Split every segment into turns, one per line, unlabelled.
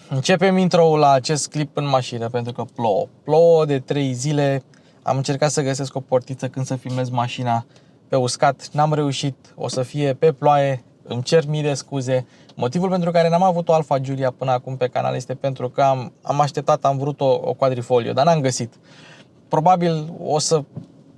Începem intro-ul la acest clip în mașină pentru că plouă. Plouă de 3 zile. Am încercat să găsesc o portiță când să filmez mașina pe uscat. N-am reușit. O să fie pe ploaie. Îmi cer mii de scuze. Motivul pentru care n-am avut o Alfa Giulia până acum pe canal este pentru că am așteptat, am vrut o quadrifolio, dar n-am găsit. Probabil o să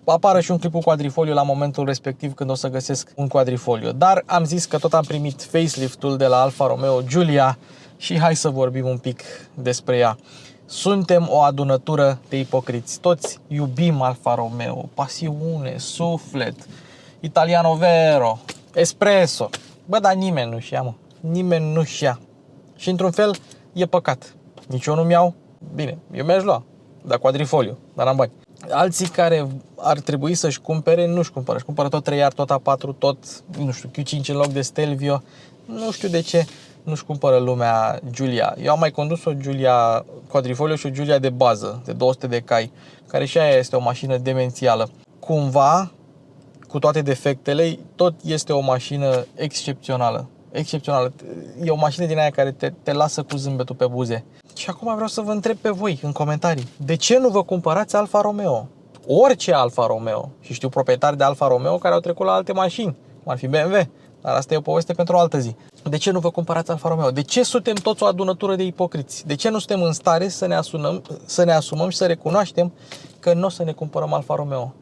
apară și un clip cu quadrifolio la momentul respectiv când o să găsesc un quadrifolio. Dar am zis că tot am primit facelift-ul de la Alfa Romeo Giulia și hai să vorbim un pic despre ea. Suntem o adunătură de ipocriți. Toți iubim Alfa Romeo, pasiune, suflet, italiano vero, espresso. Bă, dar nimeni nu-și ia, mă. Nimeni nu-și ia. Și într-un fel e păcat. Nici eu nu-mi iau. Bine, eu mi-aș lua, dar quadrifolio, dar n-am bani. Alții care ar trebui să-și cumpere, nu-și cumpără. Își cumpără tot 3R, tot A4, tot, nu știu, Q5 în loc de Stelvio. Nu știu de ce nu-și cumpără lumea Giulia. Eu am mai condus o Giulia quadrifolio și o Giulia de bază, de 200 de cai, care și aia este o mașină demențială. Cumva, cu toate defectele, tot este o mașină excepțională. Excepțională. E o mașină din aia care te lasă cu zâmbetul pe buze. Și acum vreau să vă întreb pe voi în comentarii. De ce nu vă cumpărați Alfa Romeo? Orice Alfa Romeo. Și știu proprietari de Alfa Romeo care au trecut la alte mașini, cum ar fi BMW. Dar asta e o poveste pentru o altă zi. De ce nu vă cumpărați Alfa Romeo? De ce suntem toți o adunătură de ipocriți? De ce nu suntem în stare să ne asumăm și să recunoaștem că nu o să ne cumpărăm Alfa Romeo?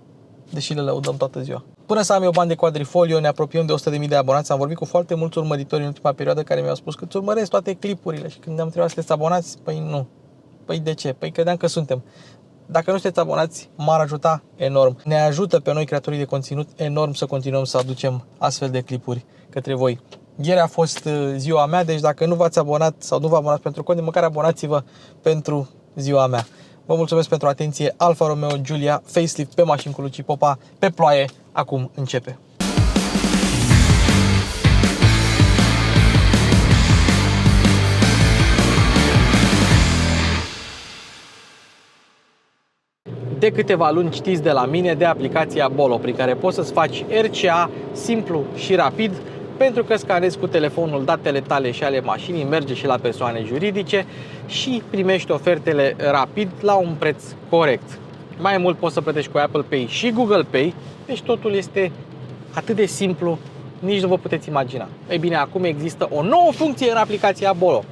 Deși le lăudăm toată ziua. Până să am eu bani de quadrifolio, ne apropiem de 100.000 de abonați. Am vorbit cu foarte mulți urmăritori în ultima perioadă care mi-au spus că îți urmăresc toate clipurile. Și când ne-am întrebat să sunteți abonați, păi nu. Păi de ce? Păi credeam că suntem. Dacă nu sunteți abonați, m-ar ajuta enorm. Ne ajută pe noi, creatorii de conținut, enorm să continuăm să aducem astfel de clipuri către voi. Ieri a fost ziua mea, deci dacă nu v-ați abonat sau nu vă abonați pentru cont, măcar abonați-vă pentru ziua mea. Vă mulțumesc pentru atenție. Alfa Romeo Giulia, facelift pe mașini cu Luci Popa, pe ploaie, acum începe. De câteva luni știți de la mine de aplicația Bolo, prin care poți să-ți faci RCA simplu și rapid, pentru că scanezi cu telefonul datele tale și ale mașinii, merge și la persoane juridice și primești ofertele rapid la un preț corect. Mai mult poți să plătești cu Apple Pay și Google Pay, deci totul este atât de simplu, nici nu vă puteți imagina. Ei bine, acum există o nouă funcție în aplicația Bolo.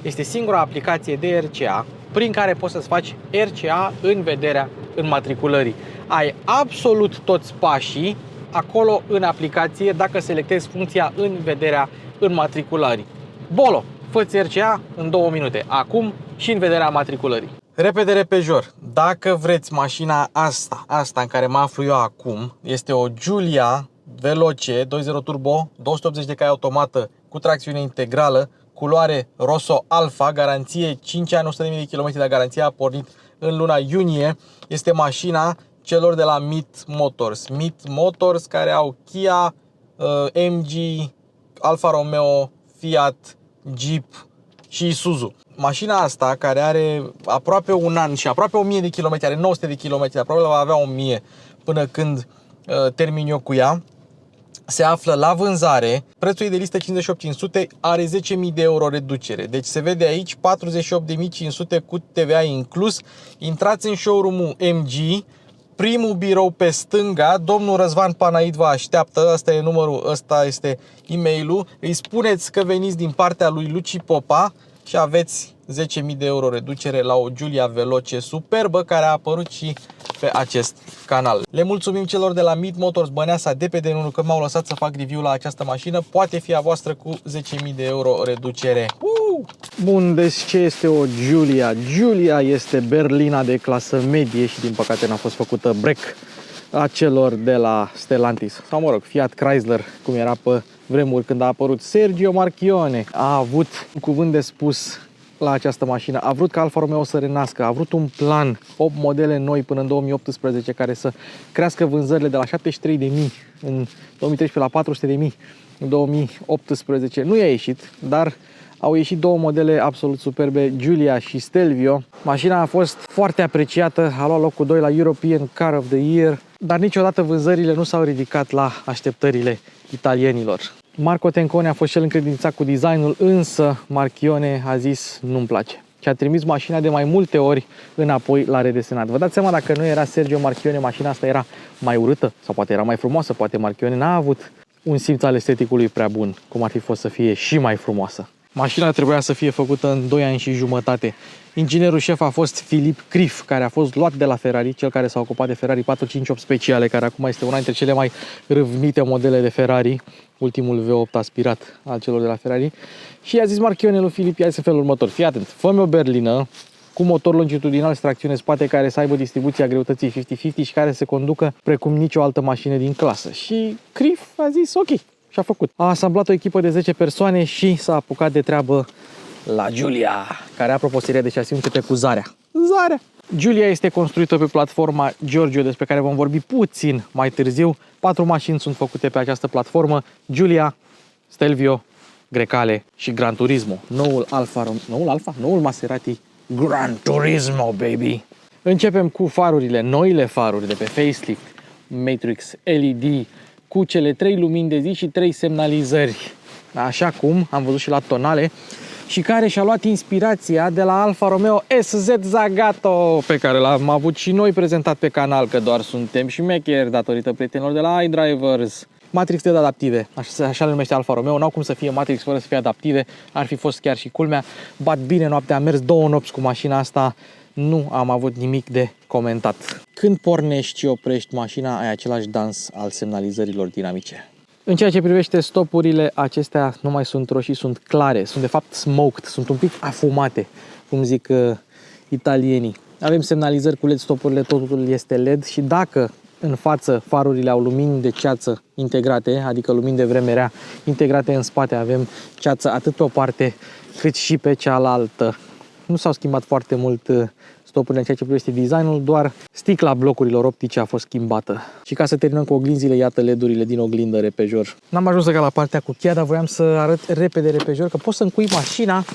Este singura aplicație de RCA prin care poți să-ți faci RCA în vederea înmatriculării. Ai absolut toți pașii acolo în aplicație dacă selectezi funcția în vederea înmatriculării. Bolo, fă-ți RCA în 2 minute, acum și în vederea matriculării. Repede, repejor, dacă vreți mașina asta în care mă aflu eu acum, este o Giulia Veloce 2.0 turbo, 280 de cai automată cu tracțiune integrală, culoare Rosso Alfa, garanție 5 ani, 100.000 de km, de garanție a pornit în luna iunie. Este mașina celor de la Meet Motors. Meet Motors care au Kia, MG, Alfa Romeo, Fiat, Jeep și Isuzu. Mașina asta, care are aproape un an și aproape 1000 de km, are 900 de km, probabil va avea 1000 până când termin eu cu ea, se află la vânzare. Prețul e de listă 58.500, are 10.000 de euro reducere. Deci se vede aici 48.500 cu TVA inclus. Intrați în showroom-ul MG, primul birou pe stânga, domnul Răzvan Panait vă așteaptă, ăsta e numărul, ăsta este e-mailul. Îi spuneți că veniți din partea lui Luci Popa și aveți 10.000 de euro reducere la o Giulia Veloce superbă care a apărut și pe acest canal. Le mulțumim celor de la Meet Motors Băneasa de pe DN1 că m-au lăsat să fac review la această mașină. Poate fi a voastră cu 10.000 de euro reducere. Bun, deci ce este o Giulia? Giulia este berlina de clasă medie și din păcate n-a fost făcută break a celor de la Stellantis. Sau mă rog, Fiat Chrysler, cum era pe vremuri când a apărut Sergio Marchionne. A avut un cuvânt de spus la această mașină. A vrut ca Alfa Romeo să renască, a vrut un plan, 8 modele noi până în 2018 care să crească vânzările de la 73.000 în 2013 la 400.000 în 2018. Nu i-a ieșit, dar au ieșit 2 modele absolut superbe, Giulia și Stelvio. Mașina a fost foarte apreciată, a luat locul 2 la European Car of the Year, dar niciodată vânzările nu s-au ridicat la așteptările italienilor. Marco Tencone a fost cel încredințat cu designul, însă Marchione a zis nu-mi place și a trimis mașina de mai multe ori înapoi la redesenat. Vă dați seama, dacă nu era Sergio Marchione, mașina asta era mai urâtă sau poate era mai frumoasă, poate Marchione n-a avut un simț al esteticului prea bun, cum ar fi fost să fie și mai frumoasă. Mașina trebuia să fie făcută în 2 ani și jumătate. Inginerul șef a fost Philippe Criff, care a fost luat de la Ferrari, cel care s-a ocupat de Ferrari 458 speciale, care acum este una dintre cele mai râvnite modele de Ferrari, ultimul V8 aspirat al celor de la Ferrari. Și i-a zis Marchione lui Philippe, i-a zis în felul următor: fii atent, fă-mi o berlină cu motor longitudinal și tracțiune spate, care să aibă distribuția greutății 50-50 și care se conducă precum nicio altă mașină din clasă. Și Criff a zis ok. Și a făcut. A asamblat o echipă de 10 persoane și s-a apucat de treabă la Giulia, care, apropo, seria de șasiu începe cu Zarea. Zarea! Giulia este construită pe platforma Giorgio, despre care vom vorbi puțin mai târziu. 4 mașini sunt făcute pe această platformă: Giulia, Stelvio, Grecale și Gran Turismo. Noul Maserati Gran Turismo, baby! Începem cu farurile, noile faruri de pe facelift, Matrix LED, cu cele 3 lumini de zi și 3 semnalizări, așa cum am văzut și la tonale, și care și-a luat inspirația de la Alfa Romeo SZ Zagato, pe care l-am avut și noi prezentat pe canal, că doar suntem șmecheri datorită prietenilor de la iDrivers. Matrix de adaptive, așa le numește Alfa Romeo, n-au cum să fie Matrix fără să fie adaptive, ar fi fost chiar și culmea. Bat bine noaptea, am mers 2 nopți cu mașina asta, nu am avut nimic de comentat. Când pornești și oprești mașina, ai același dans al semnalizărilor dinamice. În ceea ce privește stopurile, acestea nu mai sunt roșii, sunt clare, sunt de fapt smoked, sunt un pic afumate, cum zic italienii. Avem semnalizări cu LED, stopurile, totul este LED și dacă în față farurile au lumini de ceață integrate, adică lumini de vreme rea integrate în spate, avem ceață atât pe o parte cât și pe cealaltă. Nu s-au schimbat foarte mult stopurile în ceea ce privește designul, doar sticla blocurilor optice a fost schimbată. Și ca să terminăm cu oglinzile, iată LED-urile din oglindă repejor. N-am ajuns ca la partea cu cheia, dar voiam să arăt repede repejor că poți să încui mașina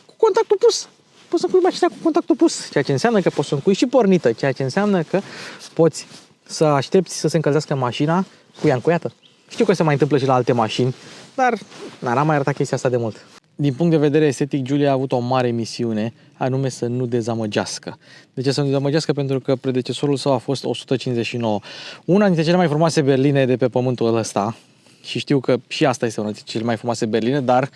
cu contactul pus. Poți să încui mașina cu contactul pus, ceea ce înseamnă că poți să încui și pornită, ceea ce înseamnă că poți să aștepți să se încălzească mașina cu ea încuiată. Știu că se mai întâmplă și la alte mașini, dar n-am mai arătat chestia asta de mult. Din punct de vedere estetic, Giulia a avut o mare misiune, anume să nu dezamăgească. De ce să nu dezamăgească? Pentru că predecesorul său a fost 159. Una dintre cele mai frumoase berline de pe pământul ăsta. Și știu că și asta este una dintre cele mai frumoase berline, dar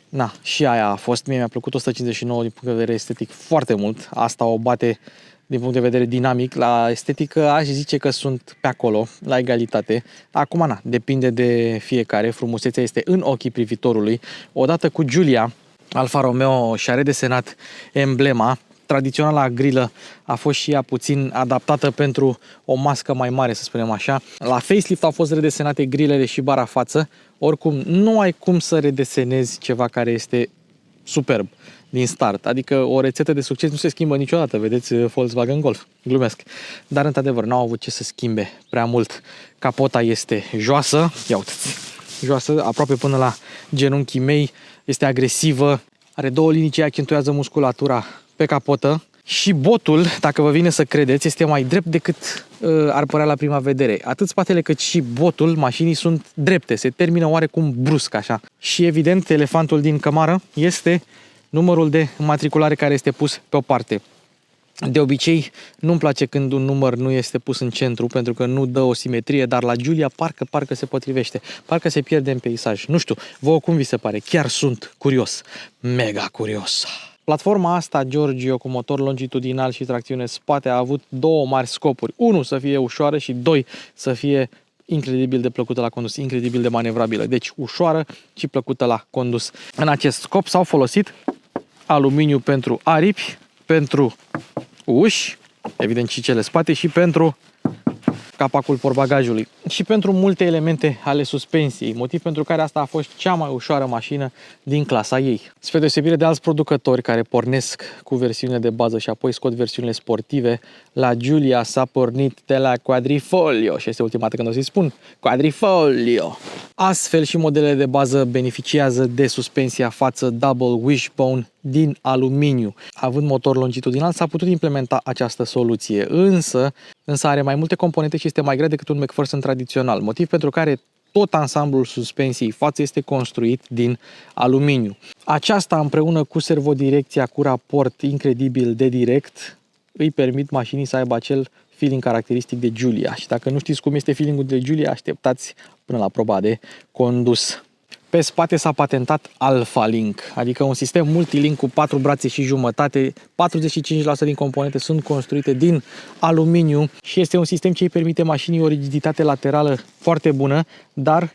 na, și aia a fost. Mie mi-a plăcut 159 din punct de vedere estetic foarte mult. Asta o bate din punct de vedere dinamic. La estetică aș zice că sunt pe acolo, la egalitate. Acum, na, depinde de fiecare. Frumusețea este în ochii privitorului. Odată cu Giulia, Alfa Romeo și-a redesenat emblema. Tradiționala grilă a fost și ea puțin adaptată pentru o mască mai mare, să spunem așa. La facelift au fost redesenate grilele și bara față. Oricum, nu ai cum să redesenezi ceva care este superb din start. Adică o rețetă de succes nu se schimbă niciodată. Vedeți Volkswagen Golf. Glumesc. Dar, într-adevăr, n-au avut ce să schimbe prea mult. Capota este joasă. Ia uitați. Joasă, aproape până la genunchii mei. Este agresivă. Are 2 linii ce accentuează musculatura pe capotă. Și botul, dacă vă vine să credeți, este mai drept decât ar părea la prima vedere. Atât spatele cât și botul mașinii sunt drepte. Se termină oarecum brusc așa. Și evident, elefantul din cămară este numărul de matriculare care este pus pe o parte. De obicei, nu-mi place când un număr nu este pus în centru, pentru că nu dă o simetrie, dar la Giulia parcă se potrivește. Parcă se pierde în peisaj. Nu știu, vouă cum vi se pare? Chiar sunt curios. Mega curios. Platforma asta, Giorgio, cu motor longitudinal și tracțiune spate, a avut 2 mari scopuri. 1, să fie ușoară și 2, să fie incredibil de plăcută la condus, incredibil de manevrabilă. Deci ușoară și plăcută la condus. În acest scop s-au folosit aluminiu pentru aripi, pentru uși, evident și cele spate, și pentru capacul portbagajului și pentru multe elemente ale suspensiei, motiv pentru care asta a fost cea mai ușoară mașină din clasa ei. Spre deosebire de alți producători care pornesc cu versiunile de bază și apoi scot versiunile sportive, la Giulia s-a pornit de la Quadrifoglio și este ultima dată când o să-i spun Quadrifoglio. Astfel și modelele de bază beneficiază de suspensia față Double Wishbone din aluminiu. Având motor longitudinal s-a putut implementa această soluție, însă are mai multe componente și este mai grea decât un McPherson tradițional, motiv pentru care tot ansamblul suspensiei față este construit din aluminiu. Aceasta împreună cu servodirecția cu raport incredibil de direct îi permit mașinii să aibă acel feeling caracteristic de Giulia. Și dacă nu știți cum este feelingul de Giulia, așteptați până la proba de condus. Pe spate s-a patentat Alpha Link, adică un sistem multilink cu 4 brațe și jumătate. 45% din componente sunt construite din aluminiu și este un sistem ce îi permite mașinii o rigiditate laterală foarte bună, dar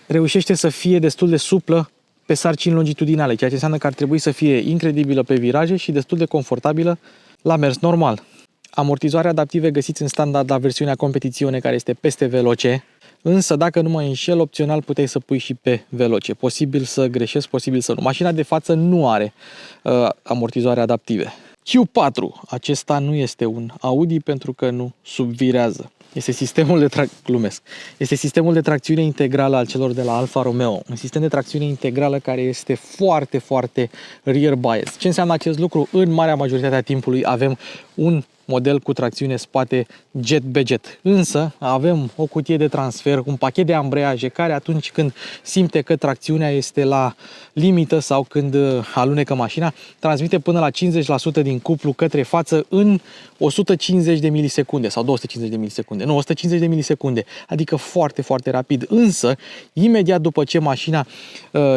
reușește să fie destul de suplă pe sarcini longitudinale, ceea ce înseamnă că ar trebui să fie incredibilă pe viraje și destul de confortabilă la mers normal. Amortizoare adaptive găsiți în standard la versiunea competițione, care este peste veloce, însă dacă nu mă înșel, opțional puteai să pui și pe veloce. Posibil să greșesc, posibil să nu. Mașina de față nu are amortizoare adaptive. Q4, acesta nu este un Audi pentru că nu subvirează. Este sistemul de tracțiune integrală al celor de la Alfa Romeo. Un sistem de tracțiune integrală care este foarte, foarte rear bias. Ce înseamnă acest lucru? În marea majoritate a timpului avem un model cu tracțiune spate jet be jet. Însă avem o cutie de transfer, un pachet de ambreiaje care atunci când simte că tracțiunea este la limită sau când alunecă mașina, transmite până la 50% din cuplu către față în 150 de milisecunde sau 250 de milisecunde. Nu, 150 de milisecunde, adică foarte, foarte rapid. Însă, imediat după ce mașina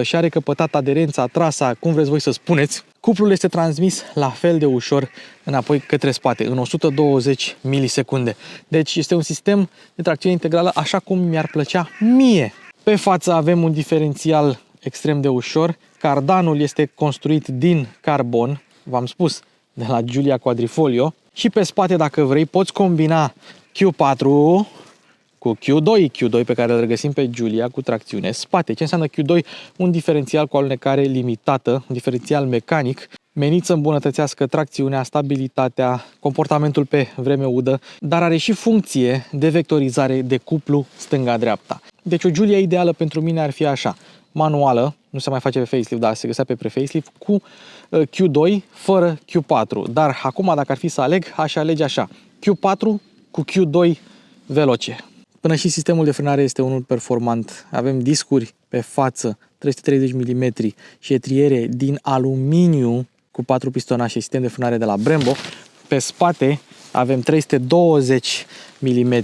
și-a recăpătat aderența, trasa, cum vreți voi să spuneți, cuplul este transmis la fel de ușor înapoi către spate, în 120 milisecunde. Deci este un sistem de tracțiune integrală așa cum mi-ar plăcea mie. Pe față avem un diferențial extrem de ușor. Cardanul este construit din carbon, v-am spus, de la Giulia Quadrifoglio. Și pe spate, dacă vrei, poți combina Q4 cu Q2 pe care îl regăsim pe Giulia cu tracțiune spate. Ce înseamnă Q2? Un diferențial cu alunecare limitată, un diferențial mecanic, menit să îmbunătățească tracțiunea, stabilitatea, comportamentul pe vreme udă, dar are și funcție de vectorizare de cuplu stânga-dreapta. Deci o Giulia ideală pentru mine ar fi așa: manuală, nu se mai face pe facelift, dar se găsea pe pre-facelift, cu Q2 fără Q4. Dar acum, dacă ar fi să aleg, aș alege așa: Q4 cu Q2 veloce. Până și sistemul de frânare este unul performant. Avem discuri pe față 330 mm și etriere din aluminiu cu 4 pistonașe, sistem de frânare de la Brembo. Pe spate avem 320 mm,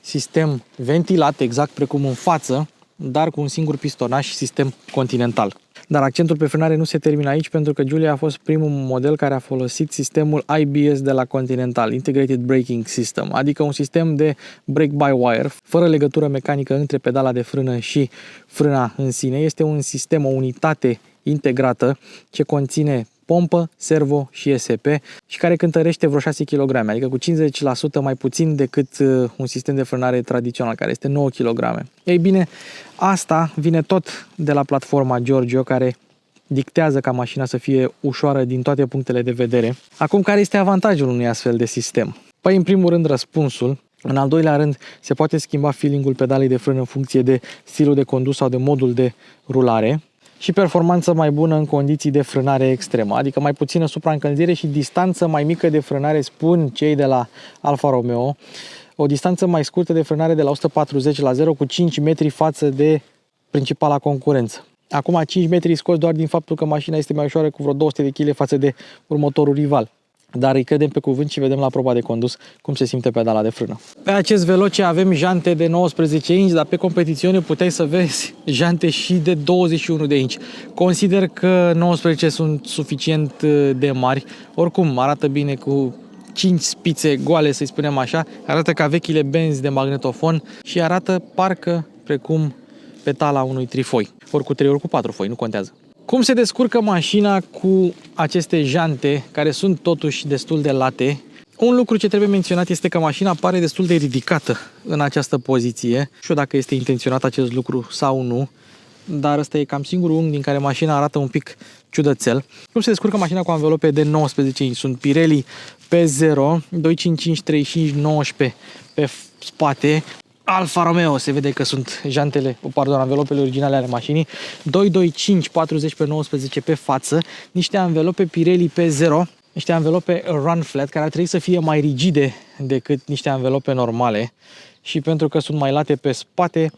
sistem ventilat exact precum în față, dar cu un singur pistonaș și sistem Continental. Dar accentul pe frânare nu se termină aici, pentru că Giulia a fost primul model care a folosit sistemul IBS de la Continental, Integrated Braking System, adică un sistem de brake-by-wire, fără legătură mecanică între pedala de frână și frâna în sine. Este un sistem, o unitate integrată ce conține pompă, servo și ESP și care cântărește vreo 6 kg, adică cu 50% mai puțin decât un sistem de frânare tradițional, care este 9 kg. Ei bine, asta vine tot de la platforma Giorgio, care dictează ca mașina să fie ușoară din toate punctele de vedere. Acum, care este avantajul unui astfel de sistem? Păi, în primul rând, răspunsul. În al doilea rând, se poate schimba feelingul pedalei de frână în funcție de stilul de condus sau de modul de rulare. Și performanță mai bună în condiții de frânare extremă, adică mai puțină supraîncălzire și distanță mai mică de frânare, spun cei de la Alfa Romeo. O distanță mai scurtă de frânare de la 140 la 0 cu 5 metri față de principala concurență. Acum 5 metri scoți doar din faptul că mașina este mai ușoară cu vreo 200 de kg față de următorul rival. Dar îi credem pe cuvânt și vedem la proba de condus cum se simte pedala de frână. Pe acest Veloce avem jante de 19 inch, dar pe competițiune puteai să vezi jante și de 21 de inch. Consider că 19 sunt suficient de mari. Oricum, arată bine cu 5 spițe goale, să-i spunem așa. Arată ca vechile benzi de magnetofon și arată parcă precum petala unui trifoi. Ori cu 3, ori cu 4 foi, nu contează. Cum se descurcă mașina cu aceste jante, care sunt totuși destul de late? Un lucru ce trebuie menționat este că mașina pare destul de ridicată în această poziție. Nu știu dacă este intenționat acest lucru sau nu, dar ăsta e cam singurul unghi din care mașina arată un pic ciudățel. Cum se descurcă mașina cu anvelope de 19 inch? Sunt Pirelli P0, 255 35 19 pe spate. Alfa Romeo, se vede că sunt anvelopele originale ale mașinii. 225 40 pe 19 pe față, niște anvelope Pirelli P0, niște anvelope Run Flat, care ar trebui să fie mai rigide decât niște anvelope normale și pentru că sunt mai late pe spate,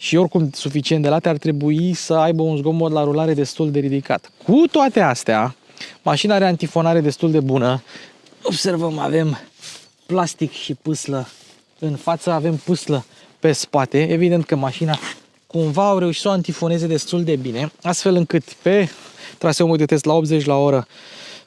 și oricum suficient de late, ar trebui să aibă un zgomot la rulare destul de ridicat. Cu toate astea, mașina are antifonare destul de bună. Observăm, avem plastic și pâslă în față, avem pâslă pe spate. Evident că mașina cumva au reușit să o antifoneze destul de bine, astfel încât pe traseul de test la 80 la oră,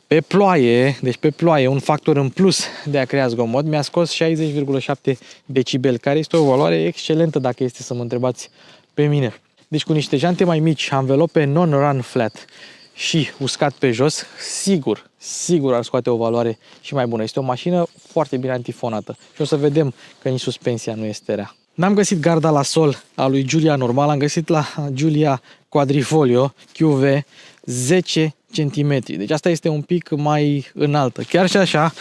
pe ploaie, deci pe ploaie, un factor în plus de a crea zgomot, mi-a scos 60,7 decibeli, care este o valoare excelentă dacă este să mă întrebați pe mine. Deci cu niște jante mai mici, anvelope non-run flat și uscat pe jos, sigur ar scoate o valoare și mai bună. Este o mașină foarte bine antifonată și o să vedem că nici suspensia nu este rea. N-am găsit garda la sol a lui Giulia normal, am găsit la Giulia Quadrifoglio QV 10 cm. Deci asta este un pic mai înaltă. Chiar și așa,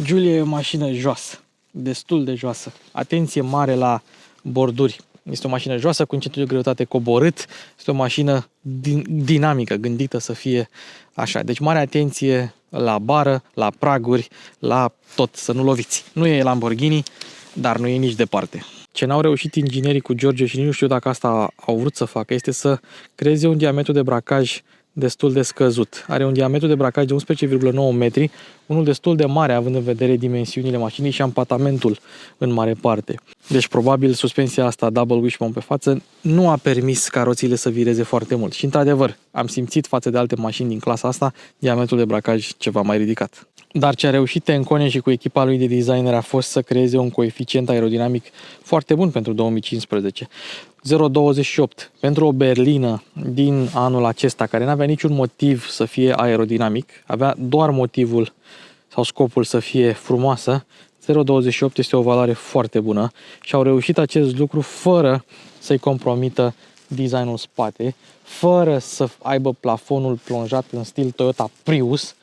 Giulia e o mașină joasă, destul de joasă. Atenție mare la borduri. Este o mașină joasă, cu un centru de greutate coborât. Este o mașină dinamică, gândită să fie așa. Deci mare atenție la bară, la praguri, la tot, să nu loviți. Nu e Lamborghini, dar nu e nici departe. Ce n-au reușit inginerii cu George și nu știu dacă asta au vrut să facă, este să creeze un diametru de bracaj destul de scăzut. Are un diametru de bracaj de 11,9 metri, unul destul de mare având în vedere dimensiunile mașinii și ampatamentul în mare parte. Deci probabil suspensia asta double wishbone pe față nu a permis caroțiile să vireze foarte mult. Și într-adevăr, am simțit față de alte mașini din clasa asta diametrul de bracaj ceva mai ridicat. Dar ce a reușit Tencone și cu echipa lui de designer a fost să creeze un coeficient aerodinamic foarte bun pentru 2015. 0,28 pentru o berlină din anul acesta, care nu avea niciun motiv să fie aerodinamic, avea doar motivul sau scopul să fie frumoasă. 0,28 este o valoare foarte bună și au reușit acest lucru fără să-i compromită designul spate, fără să aibă plafonul plonjat în stil Toyota Prius,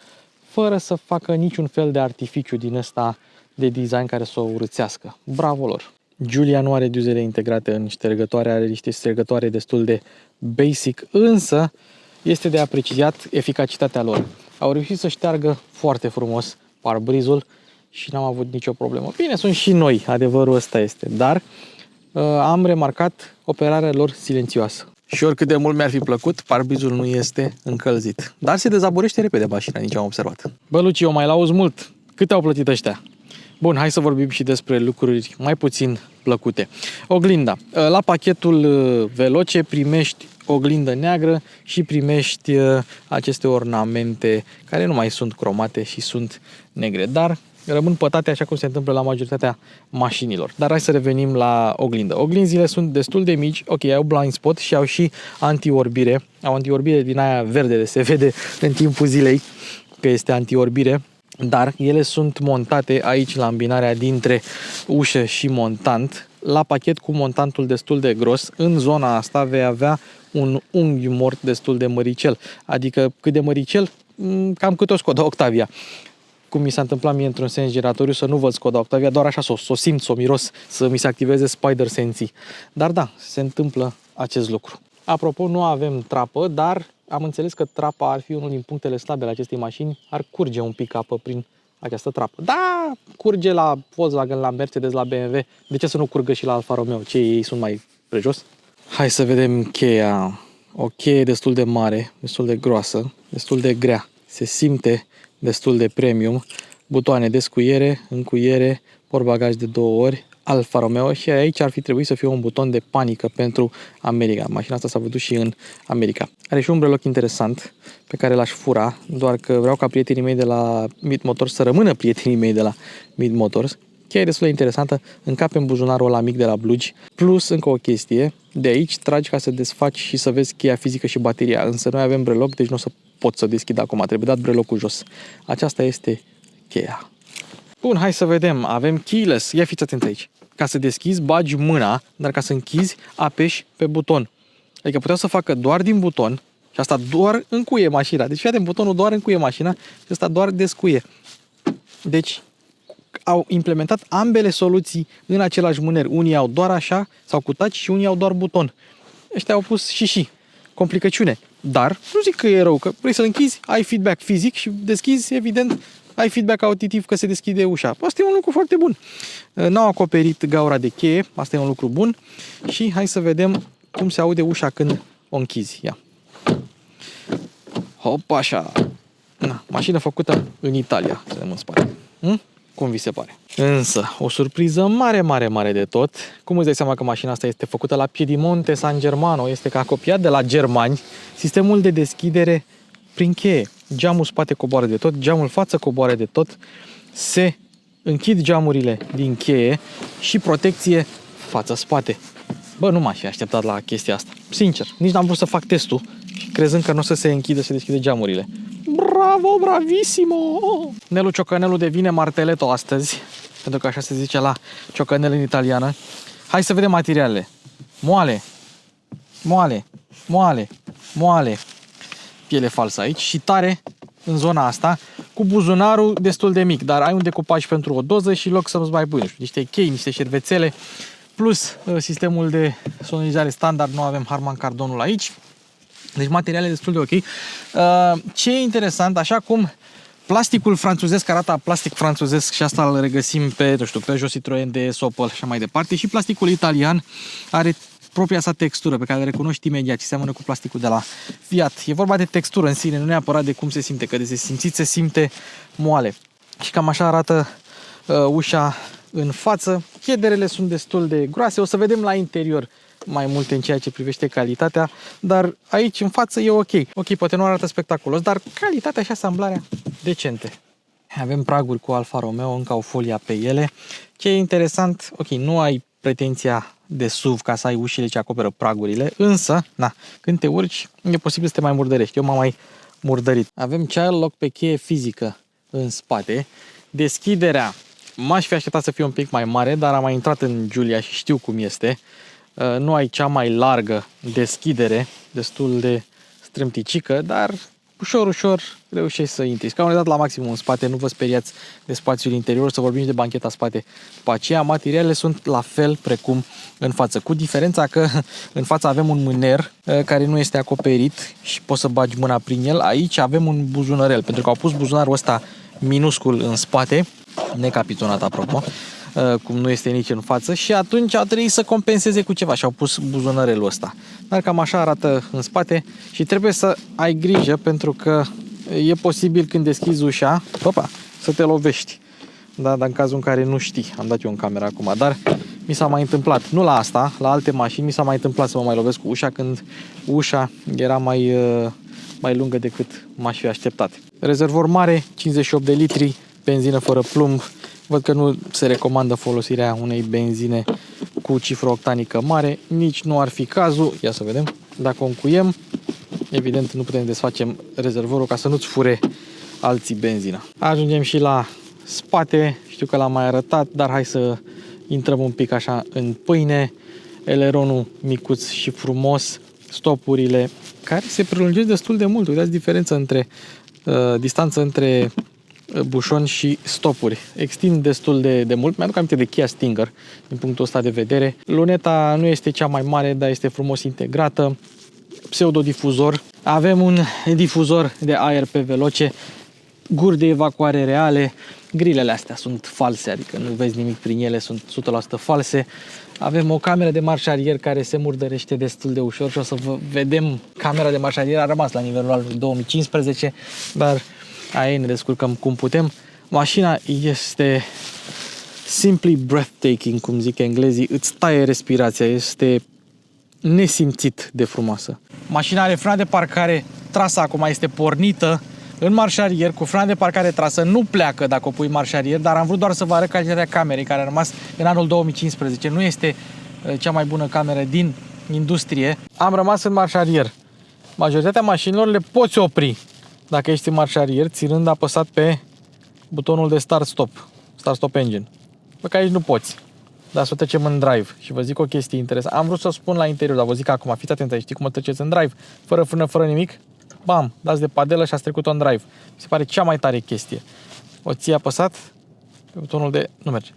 fără să facă niciun fel de artificiu din ăsta de design care să o urâțească. Bravo lor! Giulia nu are diuzele integrate în ștergătoare, are niște ștergătoare destul de basic, însă este de apreciat eficacitatea lor. Au reușit să șteargă foarte frumos parbrizul și n-am avut nicio problemă. Bine, sunt și noi, adevărul ăsta este, dar am remarcat operarea lor silențioasă. Și oricât de mult mi-ar fi plăcut, parbrizul nu este încălzit. Dar se dezaborește repede mașina, nici am observat. Bă, Luci, eu mai lauzi mult. Cât au plătit ăștia? Bun, hai să vorbim și despre lucruri mai puțin plăcute. Oglinda. La pachetul Veloce primești oglindă neagră și primești aceste ornamente care nu mai sunt cromate și sunt negre, dar rămân pătate așa cum se întâmplă la majoritatea mașinilor. Dar hai să revenim la oglindă. Oglinzile sunt destul de mici, ok, au blind spot și au și antiorbire. Au antiorbire din aia verde, de se vede în timpul zilei că este antiorbire. Dar ele sunt montate aici la îmbinarea dintre ușă și montant, la pachet cu montantul destul de gros. În zona asta vei avea un unghi mort destul de măricel. Adică cât de măricel? Cam cât o Skoda Octavia. Cum mi s-a întâmplat mie într-un sens giratoriu să nu văd Skoda Octavia, doar așa să o simt, să o miros, să mi se activeze spider sensi. Dar da, se întâmplă acest lucru. Apropo, nu avem trapă, dar am înțeles că trapa ar fi unul din punctele slabe ale acestei mașini, ar curge un pic apă prin această trapă. Da, curge la Volkswagen, la Mercedes, la BMW, de ce să nu curgă și la Alfa Romeo? Ce, ei sunt mai prejos? Hai să vedem cheia. O cheie destul de mare, destul de groasă, destul de grea. Se simte destul de premium. Butoane de scuiere, încuiere, portbagaj de 2 ori, Alfa Romeo și aici ar fi trebuit să fie un buton de panică pentru America. Mașina asta s-a văzut și în America. Are și un breloc interesant pe care l-aș fura, doar că vreau ca prietenii mei de la Mid Motors să rămână prietenii mei de la Mid Motors. Cheia e destul de interesantă, încape în buzunarul ăla mic de la blugi, plus încă o chestie, de aici tragi ca să desfaci și să vezi cheia fizică și bateria, însă noi avem breloc, deci nu o să pot să deschid acum, trebuie dat brelocul jos. Aceasta este cheia. Bun, hai să vedem. Avem keyless. Ia fiți atenți aici. Ca să deschizi, bagi mâna, dar ca să închizi, apeși pe buton. Adică puteau să facă doar din buton și asta doar încuie mașina. Deci fiate, butonul doar încuie mașina și asta doar descuie. Deci au implementat ambele soluții în același mâner. Unii au doar așa, sau cu touch, și unii au doar buton. Ăștia au pus și. Complicăciune. Dar nu zic că e rău, că vrei să-l închizi, ai feedback fizic și deschizi, evident, ai feedback auditiv că se deschide ușa. Asta e un lucru foarte bun. N-au acoperit gaura de cheie, asta e un lucru bun. Și hai să vedem cum se aude ușa când o închizi. Ia. Hop, așa. Na, mașină făcută în Italia, să vedem în spate. Cum vi se pare? Însă, o surpriză mare de tot. Cum îți dai seama că mașina asta este făcută la Piedimonte San Germano? Este că a copiat de la germani sistemul de deschidere prin cheie. Geamul spate coboară de tot, geamul față coboară de tot, se închid geamurile din cheie și protecție față-spate. Bă, nu m-aș fi așteptat la chestia asta. Sincer, nici n-am vrut să fac testul, crezând că nu o să se închidă și se deschide geamurile. Bravo, bravissimo! Nelu Ciocănelu devine marteletto astăzi, pentru că așa se zice la ciocanel în italiană. Hai să vedem materialele. Moale, moale, moale, moale. Piele falsă aici și tare în zona asta, cu buzunarul destul de mic, dar ai un decupaj pentru o doză și loc să-ți mai pui, nu știu, niște chei, niște șervețele, plus sistemul de sonorizare standard, nu avem Harman Kardonul aici. Deci materiale destul de ok. Ce e interesant, așa cum plasticul franțuzesc arată plastic franțuzesc și asta îl regăsim pe, nu știu, pe Peugeot, Citroen, DS, Opel și așa mai departe, și plasticul italian are propria sa textură pe care le recunoști imediat și seamănă cu plasticul de la Fiat. E vorba de textură în sine, nu neapărat de cum se simte, că de se simțit se simte moale. Și cam așa arată ușa în față. Chederele sunt destul de groase, o să vedem la interior mai multe în ceea ce privește calitatea, dar aici în față e ok. Ok, poate nu arată spectaculos, dar calitatea și asamblarea decente. Avem praguri cu Alfa Romeo, încă au folia pe ele. Ce e interesant, ok, nu ai pretenția de SUV ca să ai ușile ce acoperă pragurile, însă, na, când te urci, e posibil să te mai murdărești. Eu m-am mai murdărit. Avem child lock pe cheie fizică în spate. Deschiderea, m-aș fi așteptat să fie un pic mai mare, dar am mai intrat în Giulia și știu cum este. Nu ai cea mai largă deschidere, destul de strâmticică, dar ușor reușești să intri. Scaunul dat la maximum în spate, nu vă speriați de spațiul interior, să vorbim de bancheta spate. După aceea, materialele sunt la fel precum în față, cu diferența că în față avem un mâner care nu este acoperit și poți să bagi mâna prin el. Aici avem un buzunărel, pentru că au pus buzunarul ăsta minuscul în spate, necapitonat apropo, cum nu este nici în față, și atunci a trebuit să compenseze cu ceva și au pus buzunărelul ăsta. Dar cam așa arată în spate și trebuie să ai grijă, pentru că e posibil când deschizi ușa, să te lovești. Da, dar în cazul în care nu știi, am dat eu în camera acum, dar mi s-a mai întâmplat, nu la asta, la alte mașini mi s-a mai întâmplat să mă mai lovesc cu ușa când ușa era mai lungă decât m-aș fi așteptat. Rezervor mare, 58 de litri, benzină fără plumb. Văd că nu se recomandă folosirea unei benzine cu cifră octanică mare, nici nu ar fi cazul. Ia să vedem. Dacă o încuiem, evident nu putem desfacem rezervorul ca să nu-ți fure alții benzina. Ajungem și la spate, știu că l-am mai arătat, dar hai să intrăm un pic așa în pâine. Eleronul micuț și frumos, stopurile care se prelungesc destul de mult. Uitați diferența între distanța între bușon și stopuri. Extind destul de mult. Mi-aduc aminte de Kia Stinger din punctul ăsta de vedere. Luneta nu este cea mai mare, dar este frumos integrată. Pseudodifuzor. Avem un difuzor de aer pe veloce, guri de evacuare reale. Grilele astea sunt false, adică nu vezi nimic prin ele, sunt 100% false. Avem o cameră de marșarier care se murdărește destul de ușor și o să vedem. Camera de marșarier a rămas la nivelul al 2015, dar aia ne descurcăm cum putem. Mașina este simply breathtaking, cum zic englezii, îți taie respirația, este nesimțit de frumoasă. Mașina are frână de parcare trasă, acum este pornită în marșarier, cu frână de parcare trasă, nu pleacă dacă o pui marșarier, dar am vrut doar să vă arăt calitatea camerei, care a rămas în anul 2015. Nu este cea mai bună cameră din industrie. Am rămas în marșarier. Majoritatea mașinilor le poți opri dacă ești în marșarier, ținând apăsat pe butonul de start-stop, start-stop engine. Bă, că aici nu poți. Dar să trecem în drive. Și vă zic o chestie interesantă. Am vrut să o spun la interior, dar vă zic acum, fiți atenți, știi cum o treceți în drive? Fără frână, fără nimic. Bam, dați de padelă și ați trecut-o în drive. Mi se pare cea mai tare chestie. O ții apăsat pe butonul de... Nu merge.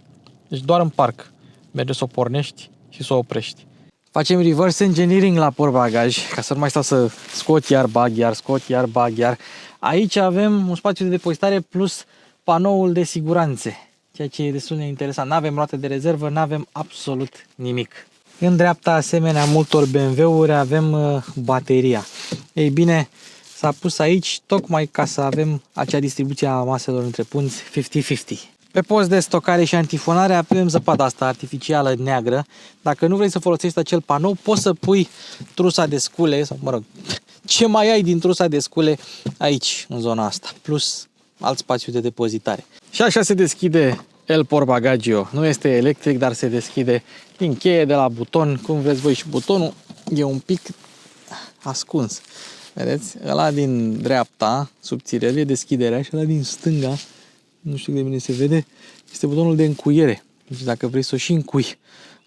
Deci doar în parc merge să o pornești și să o oprești. Facem reverse engineering la portbagaj, ca să nu mai stau să scot iar, bag iar, scot iar, bag iar. Aici avem un spațiu de depozitare plus panoul de siguranțe, ceea ce e destul de interesant. Nu avem roate de rezervă, nu avem absolut nimic. În dreapta, asemenea multor BMW-uri, avem bateria. Ei bine, s-a pus aici tocmai ca să avem acea distribuție a maselor între punți 50-50. Pe post de stocare și antifonare avem zăpada asta artificială neagră. Dacă nu vrei să folosești acel panou, poți să pui trusa de scule, sau mă rog, ce mai ai din trusa de scule aici, în zona asta, plus alt spațiu de depozitare. Și așa se deschide el portbagaggio. Nu este electric, dar se deschide din cheie de la buton. Cum vedeți voi, și butonul e un pic ascuns. Vedeți? Ăla din dreapta, subțirel, e deschiderea, și ăla din stânga, nu știu de bine se vede, este butonul de încuiere. Deci dacă vrei să o și încui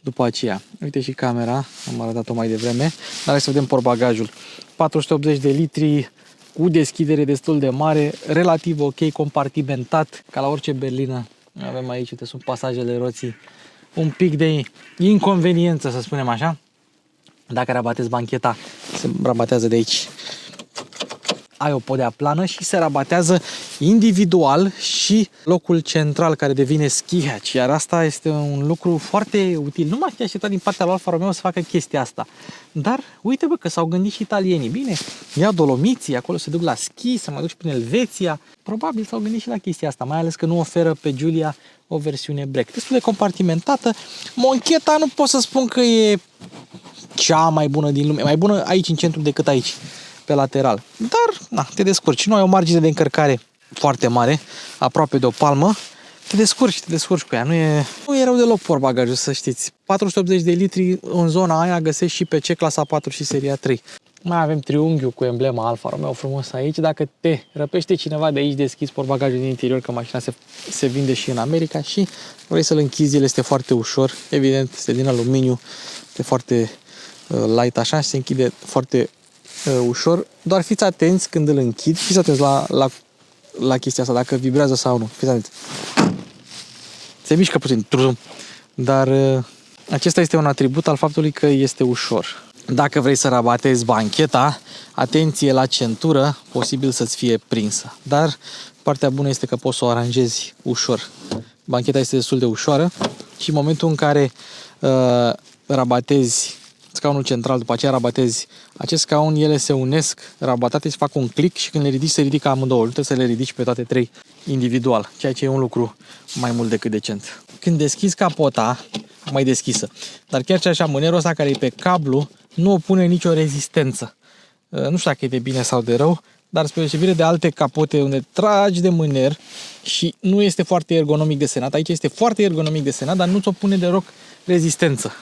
după aceea. Uite și camera, am arătat-o mai devreme. Dar hai să vedem portbagajul. 480 de litri, cu deschidere destul de mare, relativ ok, compartimentat, ca la orice berlină. Avem aici, uite, sunt pasajele roții, un pic de inconveniență, să spunem așa. Dacă rabatezi bancheta, se rabatează de aici. Ai o podea plană și se rabatează individual și locul central, care devine ski hatch, iar asta este un lucru foarte util. Nu m-aș fi așteptat din partea lui Alfa Romeo să facă chestia asta. Dar uite bă că s-au gândit și italienii. Bine, ia Dolomiții, acolo se duc la schi, să mai duci prin Elveția. Probabil s-au gândit și la chestia asta, mai ales că nu oferă pe Giulia o versiune break. Destul de compartimentată. Moncheta nu pot să spun că e cea mai bună din lume. Mai bună aici în centru decât aici, pe lateral. Dar, na, te descurci. Nu ai o margine de încărcare foarte mare, aproape de o palmă. Te descurci cu ea. Nu e rău deloc portbagajul, să știți. 480 de litri în zona aia găsești și pe C, clasa 4 și seria 3. Mai avem triunghiul cu emblema Alfa Romeo frumos aici. Dacă te răpește cineva de aici, deschizi portbagajul din interior, că mașina se vinde și în America, și vrei să-l închizi, el este foarte ușor. Evident, este din aluminiu, este foarte light așa și se închide foarte ușor. Doar fiți atenți când îl închid. Fiți atenți la chestia asta, dacă vibrează sau nu. Fiți atenți. Se mișcă puțin, dar acesta este un atribut al faptului că este ușor. Dacă vrei să rabatezi bancheta, atenție la centură, posibil să-ți fie prinsă. Dar partea bună este că poți să o aranjezi ușor. Bancheta este destul de ușoară și în momentul în care rabatezi scaunul central, după aceea rabatezi acest scaun, ele se unesc, rabatate, și fac un click și când le ridici, se ridică amândouă. Nu trebuie să le ridici pe toate trei individual, ceea ce e un lucru mai mult decât decent. Când deschizi capota, mai deschisă, dar chiar și așa, mânerul ăsta care e pe cablu nu opune nicio rezistență. Nu știu dacă e de bine sau de rău, dar spre deosebire de alte capote unde tragi de mâner și nu este foarte ergonomic desenat, aici este foarte ergonomic desenat, dar nu-ți opune deloc rezistență.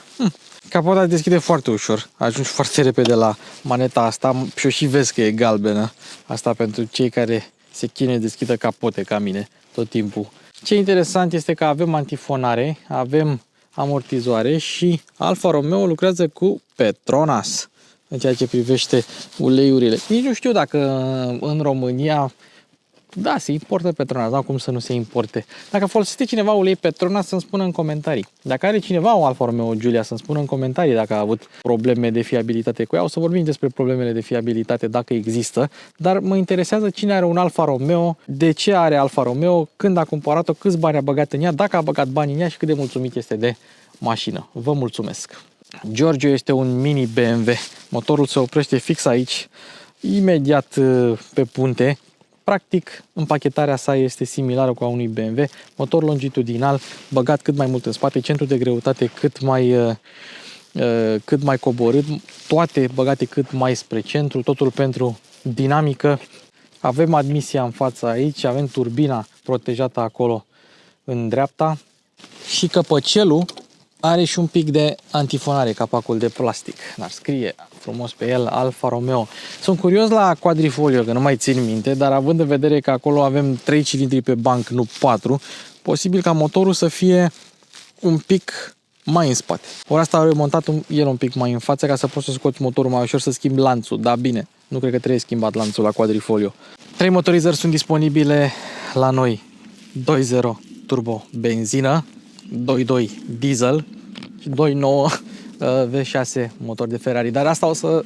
Capota deschide foarte ușor, ajungi foarte repede la maneta asta și o și vezi că e galbenă. Asta pentru cei care se chinuie deschidă capote ca mine tot timpul. Ce interesant este că avem antifonare, avem amortizoare și Alfa Romeo lucrează cu Petronas în ceea ce privește uleiurile. Nici nu știu dacă în România, da, se importă Petronas, nu cum să nu se importe. Dacă folosește cineva ulei Petronas, să-mi spună în comentarii. Dacă are cineva o Alfa Romeo Giulia, să-mi spună în comentarii dacă a avut probleme de fiabilitate cu ea. O să vorbim despre problemele de fiabilitate dacă există, dar mă interesează cine are un Alfa Romeo, de ce are Alfa Romeo, când a cumpărat-o, câți bani a băgat în ea, dacă a băgat bani în ea și cât de mulțumit este de mașină. Vă mulțumesc! Giorgio este un mini BMW. Motorul se oprește fix aici, imediat pe punte. Practic, împachetarea sa este similară cu a unui BMW. Motor longitudinal, băgat cât mai mult în spate, centru de greutate cât mai coborât, toate băgate cât mai spre centru, totul pentru dinamică. Avem admisia în față aici, avem turbina protejată acolo în dreapta și căpăcelul are și un pic de antifonare, capacul de plastic, dar scrie frumos pe el Alfa Romeo. Sunt curios la quadrifolio, că nu mai țin minte, dar având în vedere că acolo avem 3 cilindri pe banc, nu 4, posibil ca motorul să fie un pic mai în spate. Ori asta are montat el un pic mai în față ca să poți să scoți motorul mai ușor, să schimbi lanțul, dar bine, nu cred că trebuie schimbat lanțul la quadrifolio. 3 motorizări sunt disponibile la noi: 2.0 turbo benzină, 2.2 diesel și 2.9 V6 motor de Ferrari. Dar asta o să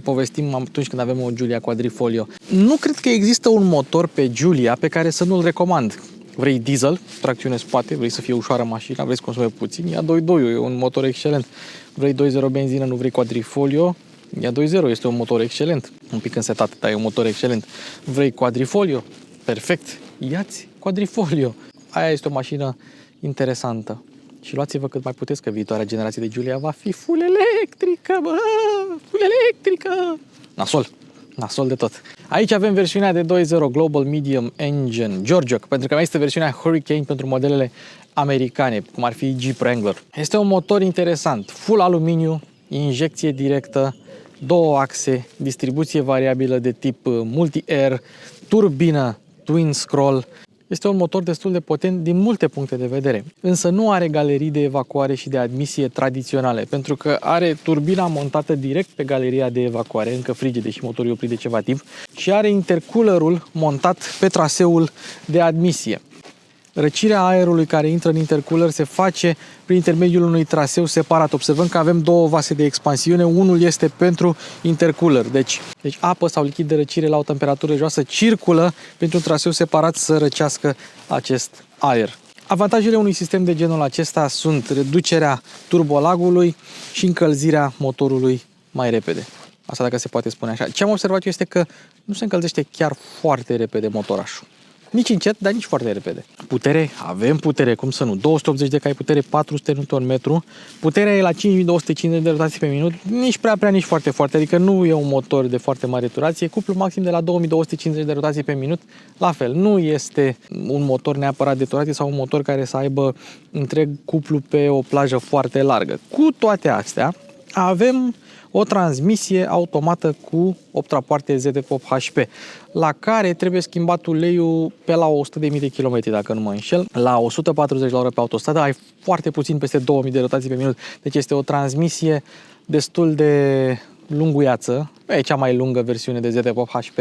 povestim atunci când avem o Giulia Quadrifoglio. Nu cred că există un motor pe Giulia pe care să nu-l recomand. Vrei diesel, tracțiune spate, vrei să fie ușoară mașina, vrei să consume puțin, ia 2.2, e un motor excelent. Vrei 2.0 benzină, nu vrei quadrifolio, ia 2.0, este un motor excelent. Un pic însetat, dar e un motor excelent. Vrei quadrifolio? Perfect, ia-ți quadrifolio. Aia este o mașină interesantă. Și luați-vă cât mai puteți, că viitoarea generație de Giulia va fi full electrică, bă! Full electrică! Nasol de tot. Aici avem versiunea de 2.0 Global Medium Engine Georgia, pentru că mai este versiunea Hurricane pentru modelele americane, cum ar fi Jeep Wrangler. Este un motor interesant, full aluminiu, injecție directă, 2 axe, distribuție variabilă de tip multi-air, turbină twin scroll. Este un motor destul de potent din multe puncte de vedere, însă nu are galerii de evacuare și de admisie tradiționale, pentru că are turbina montată direct pe galeria de evacuare, încă frige, deși motorul e oprit de ceva timp, și are intercoolerul montat pe traseul de admisie. Răcirea aerului care intră în intercooler se face prin intermediul unui traseu separat. Observăm că avem 2 vase de expansiune, unul este pentru intercooler. Deci apă sau lichid de răcire la o temperatură joasă circulă pentru un traseu separat să răcească acest aer. Avantajele unui sistem de genul acesta sunt reducerea turbolagului și încălzirea motorului mai repede. Asta dacă se poate spune așa. Ce am observat eu este că nu se încălzește chiar foarte repede motorașul. Nici încet, dar nici foarte repede. Putere? Avem putere, cum să nu? 280 de cai putere, 400 Nm. Puterea e la 5250 de rotații pe minut, nici prea, nici foarte, adică nu e un motor de foarte mare durație, cuplu maxim de la 2250 de rotații pe minut, la fel, nu este un motor neapărat de durație sau un motor care să aibă întreg cuplu pe o plajă foarte largă. Cu toate astea, avem o transmisie automată cu 8 rapoarte ZF8 HP, la care trebuie schimbat uleiul pe la 100.000 de km, dacă nu mă înșel. La 140 la oră pe autostradă ai foarte puțin peste 2000 de rotații pe minut, deci este o transmisie destul de lunguiață. E cea mai lungă versiune de ZF8 HP,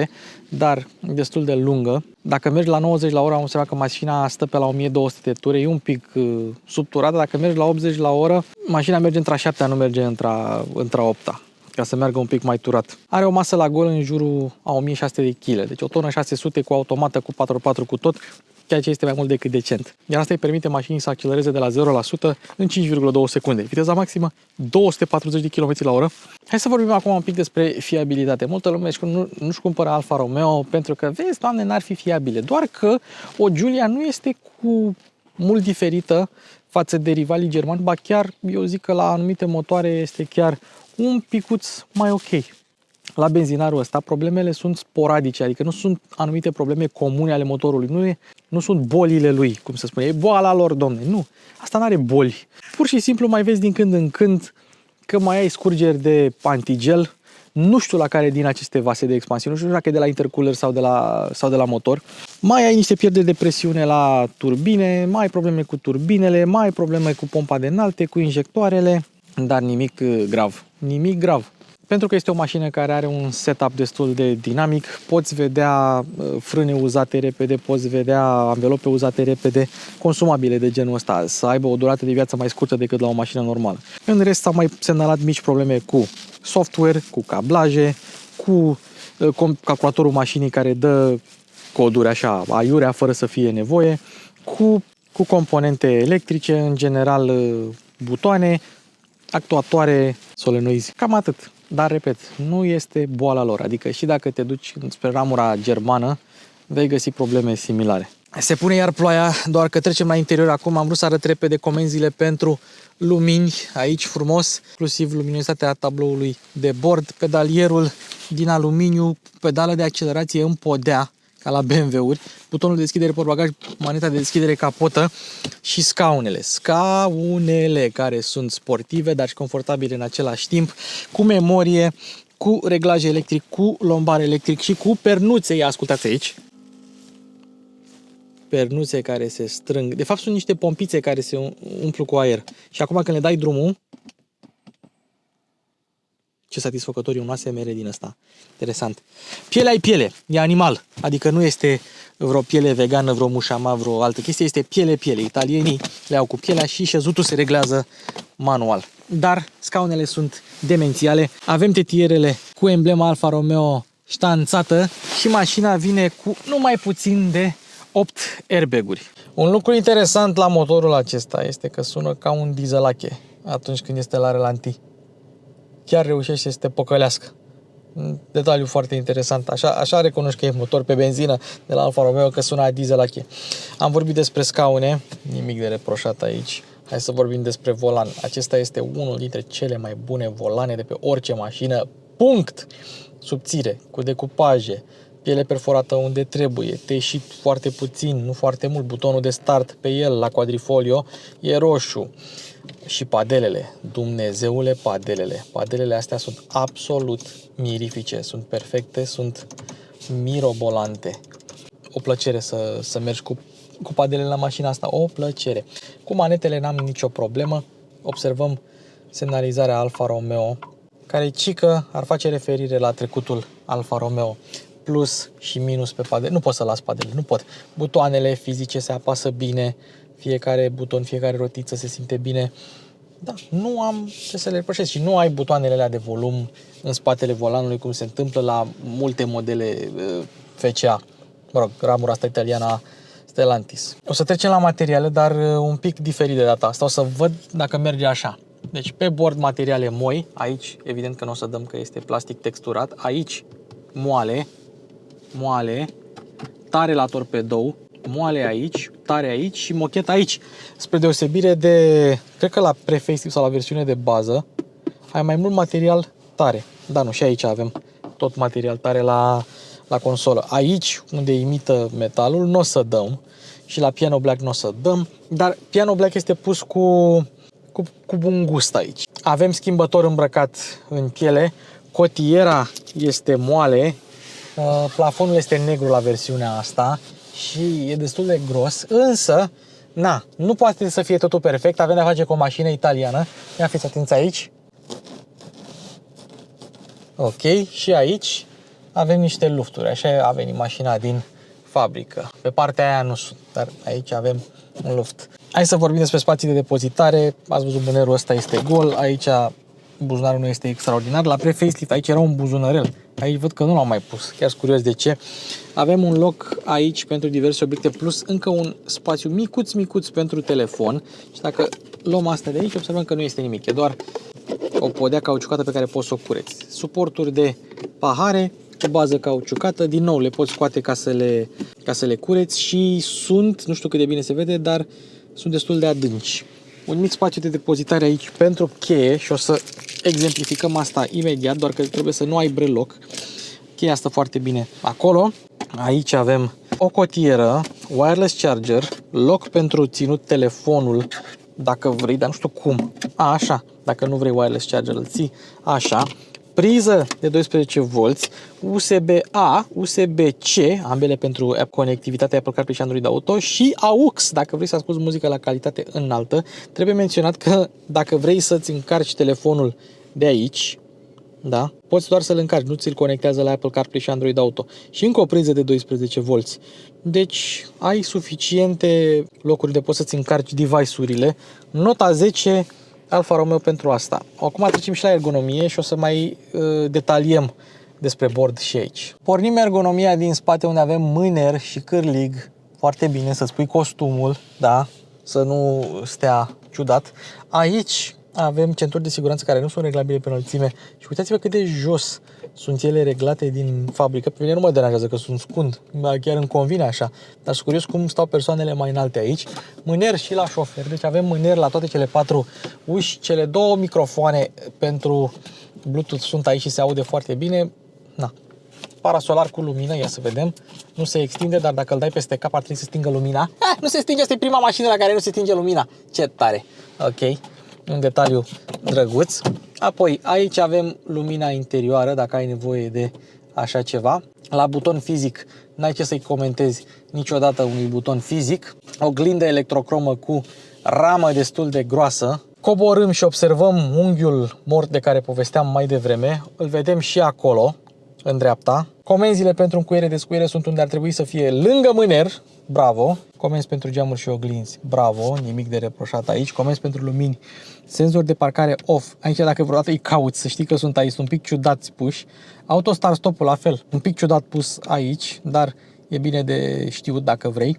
dar destul de lungă. Dacă mergi la 90 la oră, am observat că mașina stă pe la 1200 de ture, e un pic subturată. Dacă mergi la 80 la oră, mașina merge între a 7-a, nu merge între a 8-a, ca să meargă un pic mai turat. Are o masă la gol în jurul a 1600 de kg, deci o tonă 600 cu automată, cu 4x4 cu tot, ceea ce este mai mult decât decent. Iar asta îi permite mașinii să accelereze de la 0 la 100 în 5,2 secunde. Viteza maximă 240 de km la oră. Hai să vorbim acum un pic despre fiabilitate. Multă lume nu-și cumpără Alfa Romeo pentru că, vezi, Doamne, n-ar fi fiabile. Doar că o Giulia nu este cu mult diferită față de rivalii germani, ba chiar, eu zic că la anumite motoare este chiar un picuț mai ok. La benzinarul ăsta problemele sunt sporadice, adică nu sunt anumite probleme comune ale motorului, nu sunt bolile lui, cum se spune, e boala lor, domne, nu, asta nu are boli. Pur și simplu mai vezi din când în când că mai ai scurgeri de antigel, nu știu la care din aceste vase de expansiune, nu știu dacă e de la intercooler sau de la motor. Mai ai niște pierderi de presiune la turbine, mai ai probleme cu turbinele, mai ai probleme cu pompa de înalte, cu injectoarele, dar nimic grav. Pentru că este o mașină care are un setup destul de dinamic, poți vedea frâne uzate repede, poți vedea anvelope uzate repede, consumabile de genul ăsta, să aibă o durată de viață mai scurtă decât la o mașină normală. În rest s-au mai semnalat mici probleme cu software, cu cablaje, cu calculatorul mașinii care dă coduri așa aiurea fără să fie nevoie, cu componente electrice, în general butoane, actuatoare, solenoizi, cam atât. Dar, repet, nu este boala lor, adică și dacă te duci spre ramura germană, vei găsi probleme similare. Se pune iar ploaia, doar că trecem la interior acum. Am vrut să arăt repede comenzile pentru lumini, aici frumos, inclusiv luminositatea tabloului de bord, pedalierul din aluminiu, pedală de accelerație în podea, ca la BMW-uri, butonul de deschidere portbagaj, maneta de deschidere capotă și scaunele. Scaunele care sunt sportive, dar și confortabile în același timp, cu memorie, cu reglaj electric, cu lombar electric și cu pernuțe. Ia ascultați aici. Pernuțe care se strâng. De fapt sunt niște pompițe care se umplu cu aer. Și acum când le dai drumul, ce satisfăcător e un ASMR din ăsta. Interesant. Pielea e piele, e animal. Adică nu este vreo piele vegană, vreo mușama, vreo altă chestie. Este piele. Italienii le au cu pielea și șezutul se reglează manual. Dar scaunele sunt demențiale. Avem tetierele cu emblema Alfa Romeo ștanțată și mașina vine cu numai puțin de 8 airbag-uri. Un lucru interesant la motorul acesta este că sună ca un dieselache atunci când este la relanti. Chiar reușește să te păcălească. Un detaliu foarte interesant. Așa recunoști că e motor pe benzină de la Alfa Romeo, că sună a dieselache. Am vorbit despre scaune, nimic de reproșat aici. Hai să vorbim despre volan. Acesta este unul dintre cele mai bune volane de pe orice mașină. Punct! Subțire, cu decupaje, piele perforată unde trebuie, teșit foarte puțin, nu foarte mult. Butonul de start pe el, la quadrifolio, e roșu. Și padelele, Dumnezeule, padelele. Padelele astea sunt absolut mirifice, sunt perfecte, sunt mirobolante. O plăcere să mergi cu padelele la mașina asta, o plăcere. Cu manetele n-am nicio problemă. Observăm semnalizarea Alfa Romeo, care cică ar face referire la trecutul Alfa Romeo. Plus și minus pe padele. Nu pot să las padele, nu pot. Butoanele fizice se apasă bine, fiecare buton, fiecare rotiță se simte bine. Da, nu am ce să le reproșesc și nu ai butoanele alea de volum în spatele volanului, cum se întâmplă la multe modele FCA. Mă rog, ramura asta italiană a Stellantis. O să trecem la materiale, dar un pic diferit de data asta. O să văd dacă merge așa. Deci pe bord materiale moi, aici evident că nu o să dăm că este plastic texturat, aici moale, tare la torpedou, moale aici, tare aici și mochet aici. Spre deosebire de, cred că la pre-facelift sau la versiune de bază, ai mai mult material tare. Da, nu, și aici avem tot material tare la consolă. Aici, unde imită metalul, nu o să dăm și la Piano Black nu o să dăm, dar Piano Black este pus cu bun gust aici. Avem schimbător îmbrăcat în piele, cotiera este moale, plafonul este negru la versiunea asta și e destul de gros, însă, nu poate să fie totul perfect, avem de-a face cu o mașină italiană. Ia fiți atenți aici. Ok, și aici avem niște lufturi, așa a venit mașina din fabrică. Pe partea aia nu sunt, dar aici avem un luft. Hai să vorbim despre spații de depozitare. Ați văzut, bunerul ăsta este gol, aici buzunarul nu este extraordinar. La pre-facelift aici era un buzunărel. Aici văd că nu l-am mai pus, chiar sunt curios de ce. Avem un loc aici pentru diverse obiecte, plus încă un spațiu micuț pentru telefon. Și dacă luăm asta de aici, observăm că nu este nimic, e doar o podea cauciucată pe care poți să o cureți. Suporturi de pahare cu bază cauciucată, din nou le poți scoate ca să le cureți și sunt, nu știu cât de bine se vede, dar sunt destul de adânci. Un mic spațiu de depozitare aici pentru cheie și o să exemplificăm asta imediat, doar că trebuie să nu ai breloc. Cheia stă foarte bine acolo. Aici avem o cotieră, wireless charger, loc pentru ținut telefonul dacă vrei, dar nu știu cum. Așa, dacă nu vrei wireless charger îl ții așa. Priză de 12V, USB-A, USB-C, ambele pentru conectivitatea Apple CarPlay și Android Auto și AUX, dacă vrei să asculti muzică la calitate înaltă. Trebuie menționat că dacă vrei să-ți încarci telefonul de aici, da, poți doar să-l încarci, nu ți-l conectează la Apple CarPlay și Android Auto. Și încă o priză de 12V. Deci ai suficiente locuri de poți să-ți încarci device-urile. Nota 10 Alfa Romeo pentru asta. Acum trecem și la ergonomie și o să mai detaliem despre bord și aici. Pornim ergonomia din spate, unde avem mâner și cârlig. Foarte bine să-ți pui costumul, da, să nu stea ciudat. Aici avem centuri de siguranță care nu sunt reglabile pe înălțime și uitați-vă cât de jos sunt ele reglate din fabrică. Pe mine nu mă deranjează că sunt scund, chiar îmi convine așa, dar sunt curios cum stau persoanele mai înalte aici. Mâner și la șofer, deci avem mâner la toate cele 4 uși, cele 2 microfoane pentru Bluetooth sunt aici și se aude foarte bine. Parasolar cu lumină, ia să vedem, nu se extinde, dar dacă îl dai peste cap ar trebui să stingă lumina. Nu se stinge, asta e prima mașină la care nu se stinge lumina, ce tare, ok. Un detaliu drăguț. Apoi aici avem lumina interioară, dacă ai nevoie de așa ceva. La buton fizic n-ai ce să-i comentezi niciodată unui buton fizic. Oglindă electrocromă cu ramă destul de groasă. Coborâm și observăm unghiul mort de care povesteam mai devreme. Îl vedem și acolo, în dreapta. Comenzile pentru încuiere, descuiere sunt unde ar trebui să fie lângă mâner. Bravo. Comenzi pentru geamuri și oglinzi. Bravo, nimic de reproșat aici. Comenzi pentru lumini. Senzor de parcare off. Aici dacă vreodată îi cauți, să știi că sunt aici, sunt un pic ciudați puși. Auto start stop-ul la fel, un pic ciudat pus aici, dar e bine de știut dacă vrei.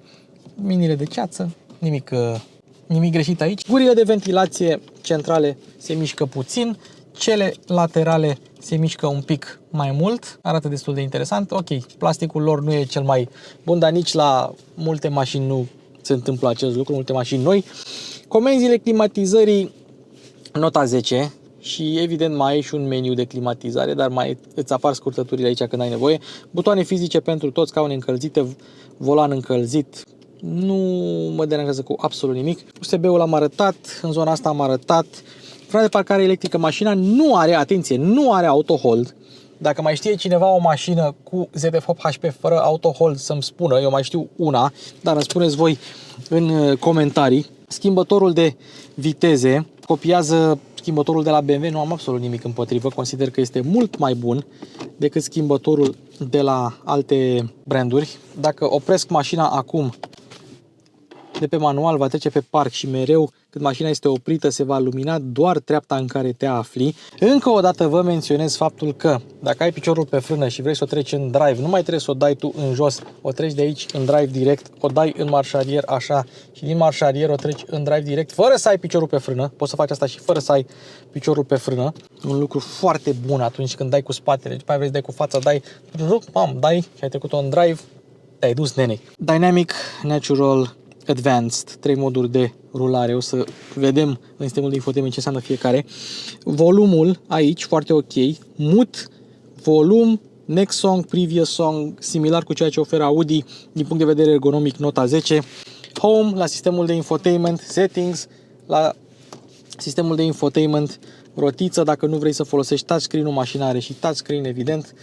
Minile de ceață, nimic greșit aici. Gurile de ventilație centrale se mișcă puțin, cele laterale se mișcă un pic mai mult, arată destul de interesant. Ok, plasticul lor nu e cel mai bun, dar nici la multe mașini nu se întâmplă acest lucru, multe mașini noi. Comenzile climatizării, nota 10 și evident mai ai și un meniu de climatizare, dar mai îți apar scurtăturile aici când ai nevoie. Butoane fizice pentru toți, scaune încălzite, volan încălzit. Nu mă deranjează cu absolut nimic. USB-ul am arătat, în zona asta am arătat. Frână de parcare electrică, mașina nu are, atenție, nu are auto-hold. Dacă mai știe cineva o mașină cu ZF8 HP fără auto-hold să-mi spună, eu mai știu una, dar îmi spuneți voi în comentarii. Schimbătorul de viteze copiază schimbătorul de la BMW, nu am absolut nimic împotrivă, consider că este mult mai bun decât schimbătorul de la alte branduri. Dacă opresc mașina acum de pe manual, va trece pe parc și mereu când mașina este oprită se va lumina doar treapta în care te afli. Încă o dată vă menționez faptul că dacă ai piciorul pe frână și vrei să o treci în drive, nu mai trebuie să o dai tu în jos, o treci de aici în drive direct, o dai în marșarier așa și din marșarier o treci în drive direct fără să ai piciorul pe frână. Poți să faci asta și fără să ai piciorul pe frână. Un lucru foarte bun atunci când dai cu spatele, după aia vrei să dai cu fața, dai și ai trecut-o în drive, te-ai dus, nene. Dynamic, Natural, Advanced, 3 moduri de rulare, o să vedem în sistemul de infotainment ce înseamnă fiecare. Volumul aici, foarte ok, mut, volum, next song, previous song, similar cu ceea ce oferă Audi din punct de vedere ergonomic, nota 10. Home, la sistemul de infotainment, settings, la sistemul de infotainment, rotiță, dacă nu vrei să folosești touchscreen-ul, mașina are și touchscreen, evident,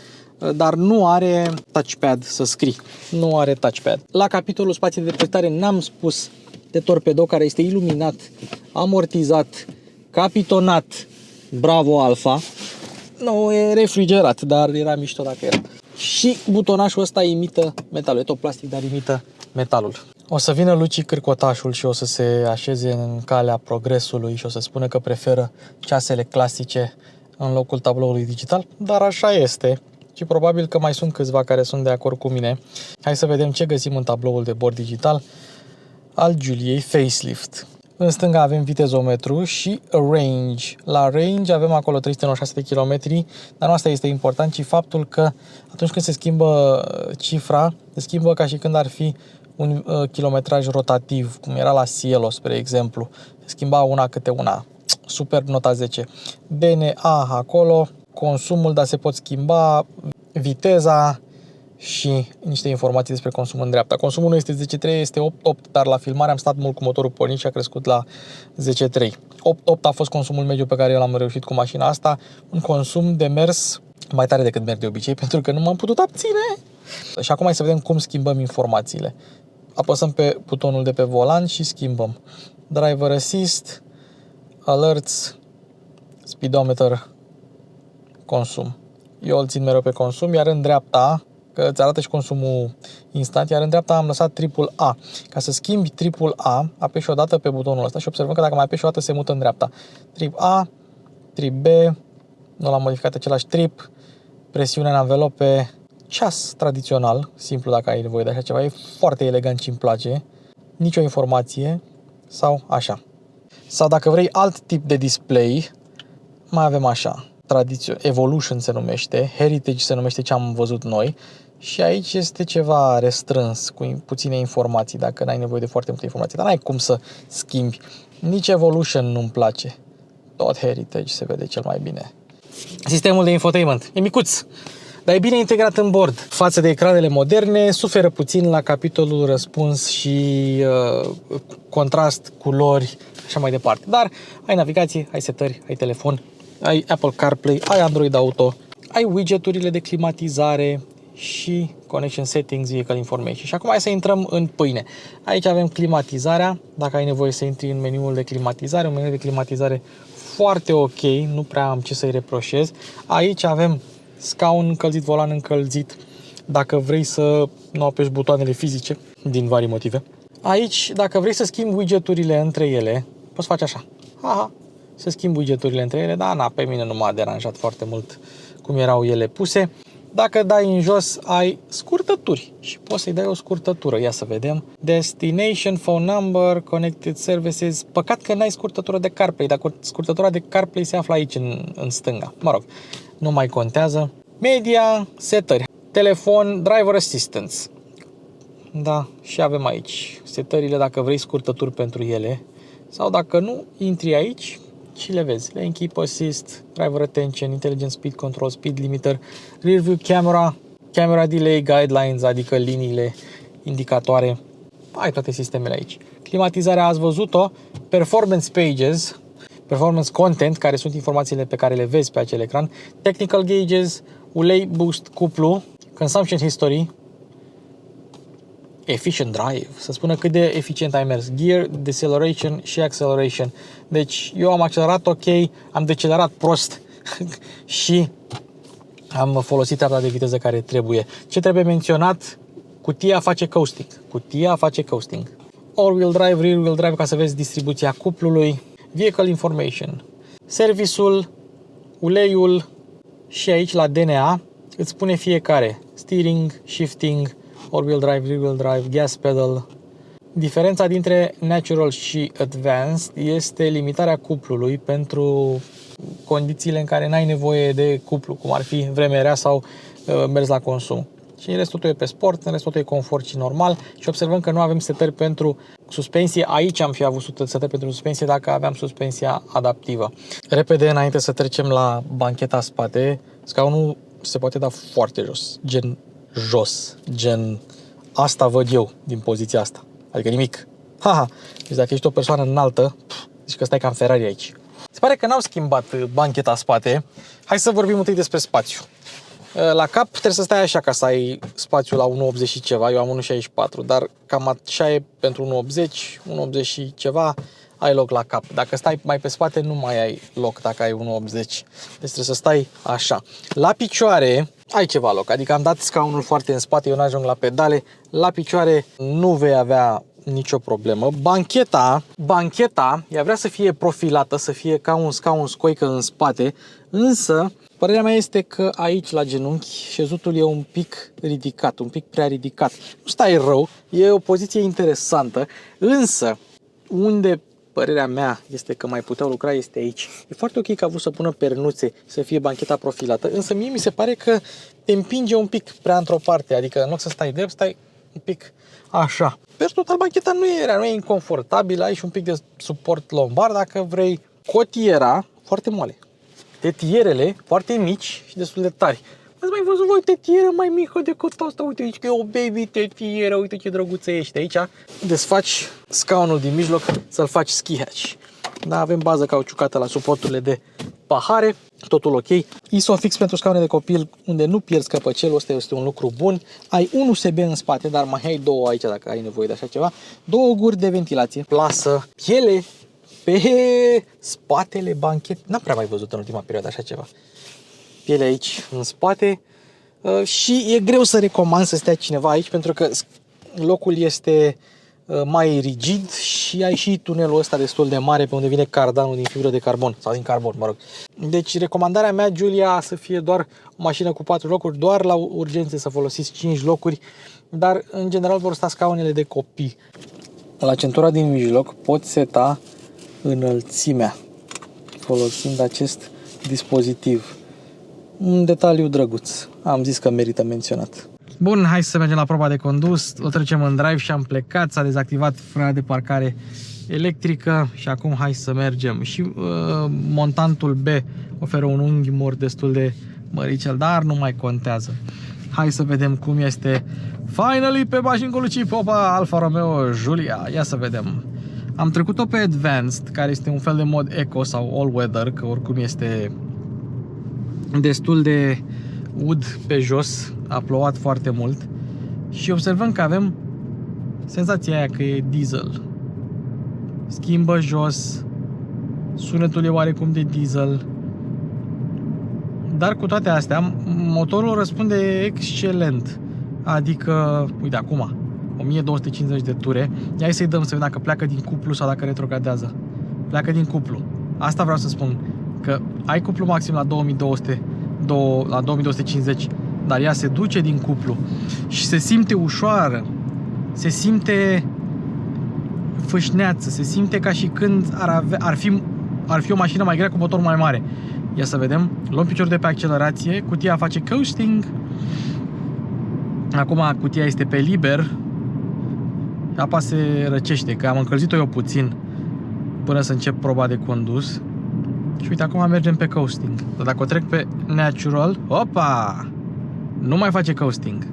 dar nu are touchpad să scrii. Nu are touchpad. La capitolul spații de depozitare n-am spus de torpedo care este iluminat, amortizat, capitonat, Bravo Alfa. Nu e refrigerat, dar era mișto dacă era. Și butonașul ăsta imită metalul. E tot plastic, dar imită metalul. O să vină Luci Cârcotașul și o să se așeze în calea progresului și o să spună că preferă ceasele clasice în locul tabloului digital, dar așa este. Și probabil că mai sunt câțiva care sunt de acord cu mine. Hai să vedem ce găsim în tabloul de bord digital al Giuliei Facelift. În stânga avem vitezometru și range. La range avem acolo 396 de km, dar nu asta este important, ci faptul că atunci când se schimbă cifra, se schimbă ca și când ar fi un kilometraj rotativ, cum era la Cielo, spre exemplu. Se schimba una câte una. Super, nota 10. DNA acolo, consumul, dar se pot schimba, viteza și niște informații despre consum în dreapta. Consumul nu este 10.3, este 8.8, dar la filmare am stat mult cu motorul pornit și a crescut la 10.3. 8.8 a fost consumul mediu pe care eu l-am reușit cu mașina asta, un consum de mers mai tare decât merg de obicei, pentru că nu m-am putut abține. Și acum hai să vedem cum schimbăm informațiile. Apăsăm pe butonul de pe volan și schimbăm. Driver Assist, Alerts, Speedometer, consum. Eu îl țin mereu pe consum, iar în dreapta, că îți arată și consumul instant, iar în dreapta am lăsat tripul A. Ca să schimbi tripul A, apeși o dată pe butonul ăsta și observăm că dacă mai apeși o dată se mută în dreapta. Trip A, trip B, nu l-am modificat același trip, presiune în anvelope, ceas tradițional, simplu dacă ai nevoie de așa ceva, e foarte elegant și îmi place, nicio informație sau așa. Sau dacă vrei alt tip de display, mai avem așa. Evolution se numește, Heritage se numește ce am văzut noi și aici este ceva restrâns cu puține informații dacă n-ai nevoie de foarte multe informații, dar n-ai cum să schimbi. Nici Evolution nu-mi place, tot Heritage se vede cel mai bine. Sistemul de infotainment e micuț, dar e bine integrat în bord. Față de ecranele moderne, suferă puțin la capitolul răspuns și contrast, culori, așa mai departe. Dar ai navigație, ai setări, ai telefon, ai Apple CarPlay, ai Android Auto, ai widgeturile de climatizare și Connection Settings, Vehicle Information. Și acum hai să intrăm în pâine. Aici avem climatizarea, dacă ai nevoie să intri în meniul de climatizare, un meniu de climatizare foarte ok, nu prea am ce să-i reproșez. Aici avem scaun încălzit, volan încălzit, dacă vrei să nu apeși butoanele fizice, din vari motive. Aici, dacă vrei să schimbi widgeturile între ele, poți face așa. Să schimb widgeturile între ele, dar pe mine nu m-a deranjat foarte mult cum erau ele puse. Dacă dai în jos, ai scurtături și poți să-i dai o scurtătură. Ia să vedem. Destination, phone number, connected services. Păcat că n-ai scurtătură de CarPlay, dar scurtătura de CarPlay se află aici în stânga. Mă rog, nu mai contează. Media, setări, telefon, driver assistance. Da, și avem aici setările dacă vrei scurtături pentru ele. Sau dacă nu, intri aici și le vezi. Lane keep assist, driver attention, intelligent speed control, speed limiter, rear view camera, camera delay, guidelines, adică liniile indicatoare. Ai toate sistemele aici. Climatizarea ați văzut-o, performance pages, performance content, care sunt informațiile pe care le vezi pe acel ecran, technical gauges, ulei, boost, cuplu, consumption history, efficient drive, să spună cât de eficient ai mers, gear, deceleration și acceleration. Deci eu am accelerat ok, am decelerat prost și am folosit tabla de viteză care trebuie. Ce trebuie menționat? Cutia face coasting. Cutia face coasting. All-wheel drive, rear-wheel drive, ca să vezi distribuția cuplului, vehicle information, serviciul, uleiul și aici la DNA îți spune fiecare, steering, shifting, all-wheel drive, rear-wheel drive, gas pedal. Diferența dintre natural și advanced este limitarea cuplului pentru condițiile în care n-ai nevoie de cuplu, cum ar fi vreme rea sau mers la consum. Și în restul totul e pe sport, în restul totul e confort și normal și observăm că nu avem setări pentru suspensie. Aici am fi avut setări pentru suspensie dacă aveam suspensia adaptivă. Repede, înainte să trecem la bancheta spate, scaunul se poate da foarte jos, gen asta văd eu din poziția asta, adică nimic. Haha. Deci dacă ești o persoană înaltă, zici că stai ca în Ferrari aici. Se pare că n-au schimbat bancheta spate. Hai să vorbim întâi despre spațiu. La cap trebuie să stai așa ca să ai spațiu la 1,80 și ceva, eu am 1,64, dar cam așa e pentru 1,80, 1,80 și ceva, ai loc la cap. Dacă stai mai pe spate, nu mai ai loc dacă ai 1,80. Deci trebuie să stai așa. La picioare ai ceva loc, adică am dat scaunul foarte în spate, eu n-ajung la pedale. La picioare nu vei avea nicio problemă. Bancheta, ea vrea să fie profilată, să fie ca un scaun scoică în spate, însă părerea mea este că aici la genunchi șezutul e un pic ridicat, un pic prea ridicat. Nu stai rău, e o poziție interesantă, însă unde părerea mea este că mai puteau lucra este aici. E foarte ok că a vrut să pună pernuțe, să fie bancheta profilată, însă mie mi se pare că te împinge un pic prea într-o parte, adică în loc să stai drept, stai un pic așa. Per total, bancheta nu e inconfortabilă, ai și un pic de suport lombar dacă vrei. Cotiera foarte moale. Tetierele foarte mici și destul de tari. Ați mai văzut voi tetieră mai mică decât asta? Uite aici că e o baby tetieră, uite ce drăguță ești aici. Desfaci scaunul din mijloc să-l faci ski hatch. Da, avem bază cauciucată la suporturile de pahare, totul ok. Isofix pentru scaune de copil unde nu pierzi căpăcelul, ăsta este un lucru bun. Ai un USB în spate, dar mai ai două aici dacă ai nevoie de așa ceva. Două guri de ventilație, plasă, piele pe spatele banchet. N-am prea mai văzut în ultima perioadă așa ceva. Piele aici în spate și e greu să recomand să stea cineva aici pentru că locul este mai rigid și ai și tunelul ăsta destul de mare pe unde vine cardanul din fibră de carbon sau din carbon, mă rog. Deci recomandarea mea, Giulia, să fie doar o mașină cu 4 locuri, doar la urgențe să folosiți 5 locuri, dar în general vor sta scaunele de copii. La centura din mijloc poți seta înălțimea folosind acest dispozitiv. Un detaliu drăguț. Am zis că merită menționat. Bun, hai să mergem la proba de condus. O trecem în drive și am plecat. S-a dezactivat frâna de parcare electrică și acum hai să mergem. Și montantul B oferă un unghi mort destul de măricel, dar nu mai contează. Hai să vedem cum este finally pe mașini cu Luci Popa, Alfa Romeo Giulia. Ia să vedem. Am trecut-o pe Advanced, care este un fel de mod Eco sau All Weather, că oricum este destul de ud pe jos, a plouat foarte mult și observăm că avem senzația aia că e diesel. Schimbă jos, sunetul e oarecum de diesel, dar cu toate astea motorul răspunde excelent. Adică, uite acum 1250 de ture. Ia să-i dăm să vedem dacă pleacă din cuplu sau dacă retrogradează. Pleacă din cuplu. Asta vreau să spun, că ai cuplu maxim la 2200, la 2250, dar ea se duce din cuplu și se simte ușoară, se simte fâșneață, se simte ca și când ar fi o mașină mai grea cu motor mai mare. Ia să vedem, luăm piciorul de pe accelerație, cutia face coasting. Acum cutia este pe liber. Apa se răcește, că am încălzit-o eu puțin până să încep proba de condus. Și uite, acum mergem pe coasting. Dar dacă o trec pe natural, opa! Nu mai face coasting.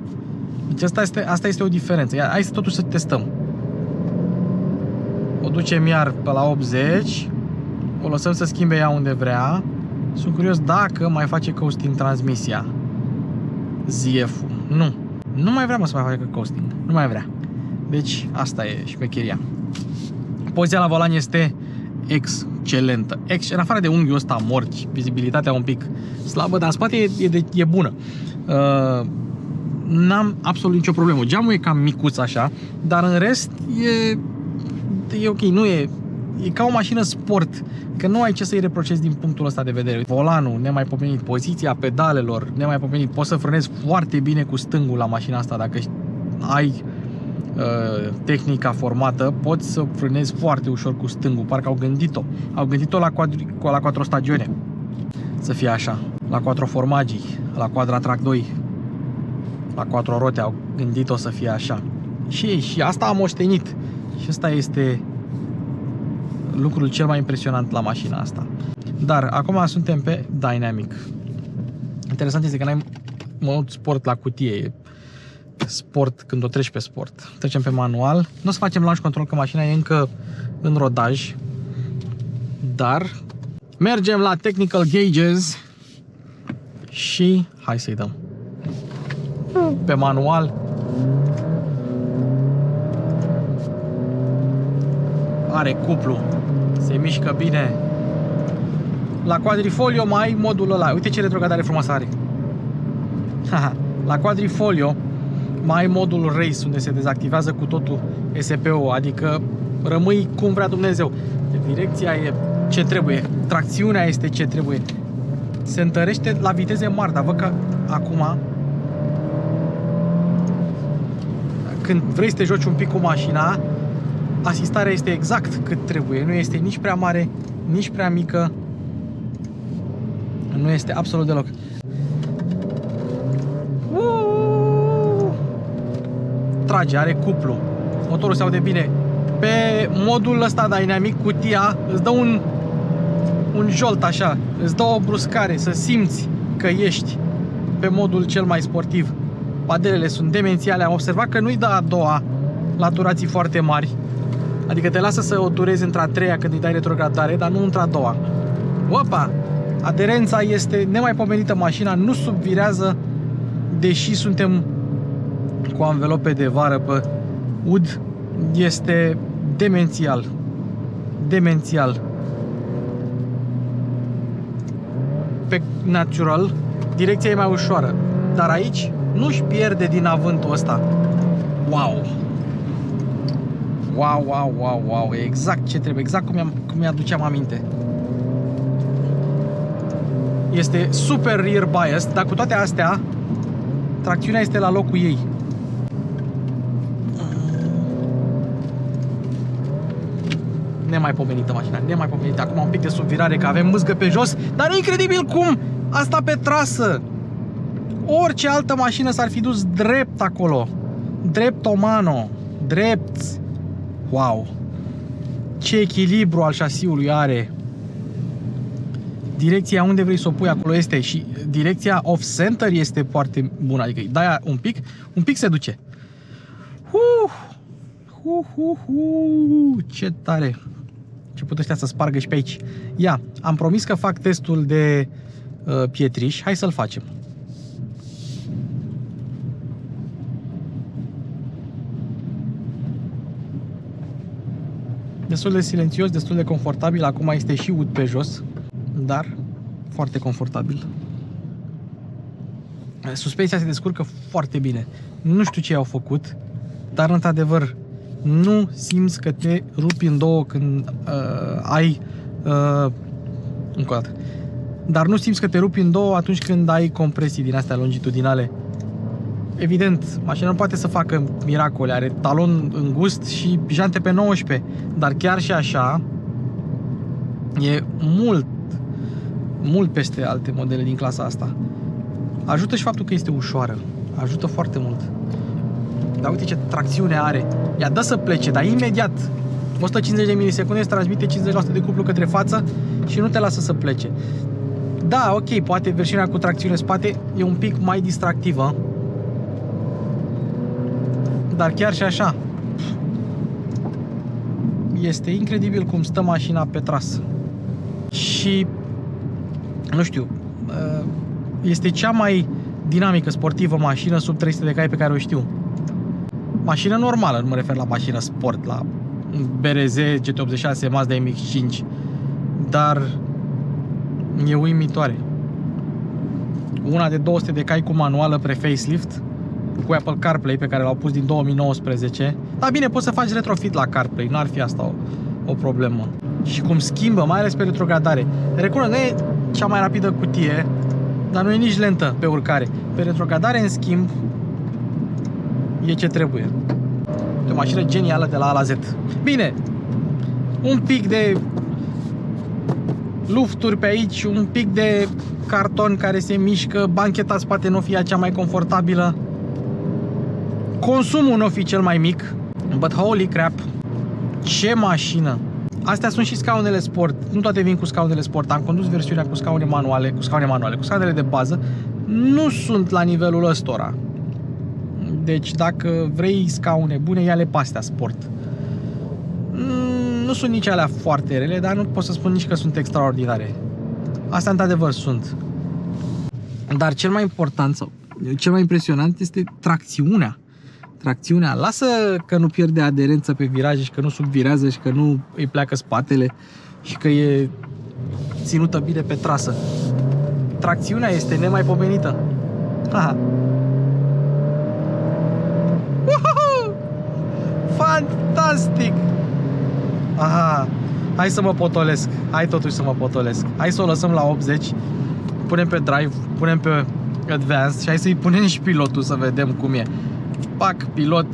Deci asta este o diferență. Ia, hai să totuși să testăm. O ducem iar pe la 80. O lăsăm să schimbe ea unde vrea. Sunt curios dacă mai face coasting transmisia. ZF-ul. Nu. Nu mai vrea, mă, să mai facă coasting. Nu mai vrea. Deci asta e șmecheria. Poziția la volan este excelentă. În afară de unghiul ăsta morți, vizibilitatea un pic slabă, dar în spate e bună. N-am absolut nicio problemă. Geamul e cam micuț așa, dar în rest e ok, nu e ca o mașină sport, că nu ai ce să-i reproșezi din punctul ăsta de vedere. Volanul nemaipomenit, poziția pedalelor nemaipomenit, poți să frânezi foarte bine cu stângul la mașina asta dacă ai tehnica formată, poți să frânezi foarte ușor cu stângul, parcă au gândit-o la 4 stagione să fie așa, la 4 formagii, la Quadratrac 2, la 4 rote au gândit-o să fie așa. Și asta am moștenit. Și ăsta este lucrul cel mai impresionant la mașina asta. Dar acum suntem pe Dynamic. Interesant este că n-ai mod sport la cutie. Sport când o treci pe sport. Trecem pe manual. Nu o să facem launch control că mașina e încă în rodaj. Dar mergem la technical gauges și hai să-i dăm. Pe manual. Are cuplu. Se mișcă bine. La quadrifolio mai ai modul ăla. Uite ce retrogradare frumoasă are. La quadrifolio mai ai modul race, unde se dezactivează cu totul ESP-ul, adică rămâi cum vrea Dumnezeu. Direcția e ce trebuie, tracțiunea este ce trebuie. Se întărește la viteze mari, dar văd că acum când vrei să te joci un pic cu mașina, asistarea este exact cât trebuie, nu este nici prea mare, nici prea mică. Nu este absolut deloc. Trage, are cuplu. Motorul se aude bine. Pe modul ăsta Dynamic, cutia îți dă un jolt așa, îți dă o bruscare, să simți că ești pe modul cel mai sportiv. Padelele sunt demențiale. Am observat că nu-i dă a doua la turații foarte mari. Adică te lasă să o turezi între a treia când îi dai retrogradare, dar nu între a doua. Opa! Aderența este nemaipomenită, mașina nu subvirează, deși suntem cu anvelope de vară pe ud, este demențial. Demențial. Pe natural, direcția e mai ușoară, dar aici nu-și pierde din avântul ăsta. Wow! Wow, wow, wow, wow, e exact ce trebuie, exact cum mi-aduceam aminte. Este super rear biased, dar cu toate astea, tracțiunea este la locul ei. Nemaipomenită mașina, nemaipomenită. Acum un pic de subvirare, că avem mâzgă pe jos, dar e incredibil cum asta pe trasă. Orice altă mașină s-ar fi dus drept acolo. Dreptomano, drept. Wow! Ce echilibru al șasiului are. Direcția unde vrei să o pui acolo este și direcția off-center este foarte bună. Adică îi dai un pic se duce. Ce tare! Început ăștia să spargă și pe aici. Ia, am promis că fac testul de pietriș. Hai să-l facem. Destul de silențios, destul de confortabil. Acum este și ud pe jos, dar foarte confortabil. Suspensia se descurcă foarte bine. Nu știu ce au făcut, dar într-adevăr nu simți că te rupi în două când ai încă o dată. Dar nu simți că te rupi în două atunci când ai compresii din astea longitudinale Evident, mașina nu poate să facă miracole, are talon îngust și jante pe 19, dar chiar și așa e mult peste alte modele din clasa asta. Ajută și faptul că este ușoară, ajută foarte mult. Dar uite ce tracțiune are, ea dă să plece, dar imediat 150 de milisecunde îți transmite 50% de cuplu către față și nu te lasă să plece. Da, ok, poate versiunea cu tracțiune spate e un pic mai distractivă, dar chiar și așa este incredibil cum stă mașina pe trasă. Și nu știu, este cea mai dinamică, sportivă mașină sub 300 de cai pe care o știu. Mașină normală, nu mă refer la mașină sport, la BRZ, GT86, Mazda MX-5, dar e uimitoare. Una de 200 de cai cu manuală pre-facelift, cu Apple CarPlay pe care l-au pus din 2019. Dar bine, poți să faci retrofit la CarPlay, n-ar fi asta o problemă. Și cum schimbă, mai ales pe retrogradare. Recunosc, nu e cea mai rapidă cutie, dar nu e nici lentă pe urcare. Pe retrogradare, în schimb, e ce trebuie. E o mașină genială de la A la Z. Bine, un pic de lufturi pe aici, un pic de carton care se mișcă, bancheta spate nu fie cea mai confortabilă, consumul nu fi cel mai mic, but holy crap, ce mașină! Astea sunt și scaunele sport, nu toate vin cu scaunele sport, am condus versiunea cu scaune manuale, cu scaunele de bază, nu sunt la nivelul ăstora. Deci dacă vrei scaune bune, ia-le pe astea sport. Nu sunt nici alea foarte rele, dar nu pot să spun nici că sunt extraordinare. Astea într-adevăr sunt. Dar cel mai important sau cel mai impresionant este tracțiunea. Tracțiunea, lasă că nu pierde aderență pe viraje și că nu subvirează și că nu îi pleacă spatele și că e ținută bine pe trasă. Tracțiunea este nemaipomenită. Aha. Fantastic! Aha, hai să mă potolesc. Hai totuși să mă potolesc. Hai să o lăsăm la 80. Punem pe drive, punem pe advanced și hai să-i punem și pilotul să vedem cum e. Pac, pilot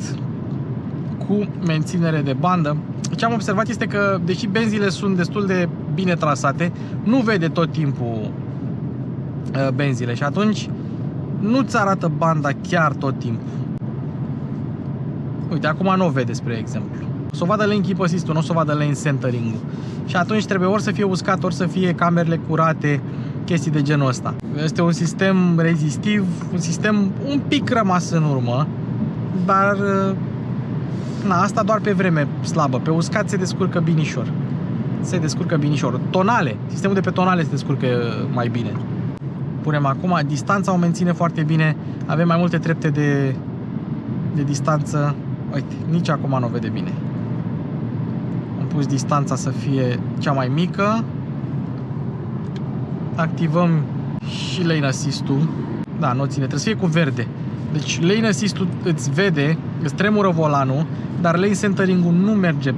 cu menținere de bandă. Ce am observat este că, deși benzile sunt destul de bine trasate, nu vede tot timpul benzile și atunci nu-ți arată banda chiar tot timpul. Uite, acum nu o vede, spre exemplu. O să o vadă lane keep assist-ul, nu o să o vadă lane centering-ul. Și atunci trebuie ori să fie uscat, ori să fie camerele curate, chestii de genul ăsta. Este un sistem rezistiv, un sistem un pic rămas în urmă, dar na, asta doar pe vreme slabă. Pe uscat se descurcă binișor. Se descurcă binișor. Tonale, sistemul de pe tonale se descurcă mai bine. Punem acum, distanța o menține foarte bine. Avem mai multe trepte de distanță. Uite, nici acum nu o vede bine. Am pus distanța să fie cea mai mică. Activăm și lane assist-ul. Da, nu ține, trebuie să fie cu verde. Deci lane assist-ul îți vede, îți tremură volanul, dar lane centering-ul nu merge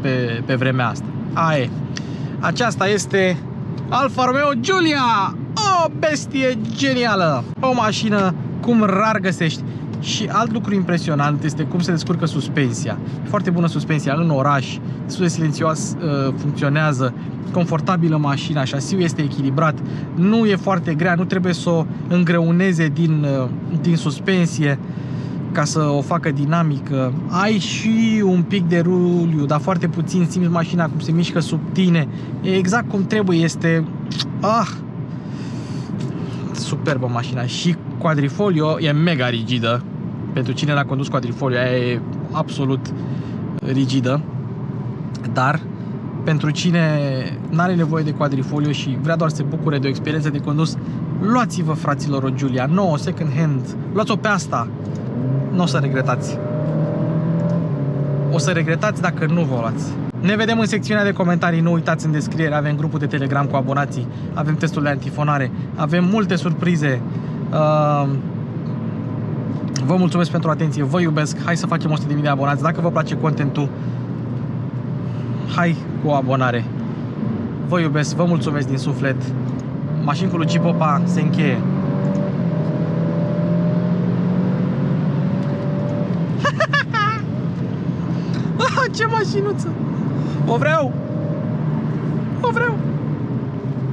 pe vremea asta. Aia e. Aceasta este Alfa Romeo Giulia! O bestie genială! O mașină cum rar găsești. Și alt lucru impresionant este cum se descurcă suspensia. E foarte bună suspensia în oraș, destul de silențios, funcționează, confortabilă mașina, șasiul este echilibrat, nu e foarte grea, nu trebuie să o îngreuneze din suspensie ca să o facă dinamică. Ai și un pic de ruliu, dar foarte puțin, simți mașina cum se mișcă sub tine. E exact cum trebuie, este... superbă mașina. Și quadrifolio e mega rigidă. Pentru cine l-a condus quadrifolio, aia e absolut rigidă. Dar pentru cine n-are nevoie de quadrifolio și vrea doar să se bucure de o experiență de condus, luați-vă, fraților, o Giulia nouă, second hand. Luați-o pe asta. Nu o să regretați. O să regretați dacă nu vă luați. Ne vedem în secțiunea de comentarii. Nu uitați, în descriere avem grupul de Telegram cu abonații, avem testul de antifonare, avem multe surprize. Vă mulțumesc pentru atenție, vă iubesc. Hai să facem 100.000 de abonați. Dacă vă place contentul, hai cu o abonare. Vă iubesc, vă mulțumesc din suflet. Mașini cu Luci Popa se încheie. ce mașinuță! O vreau! O vreau!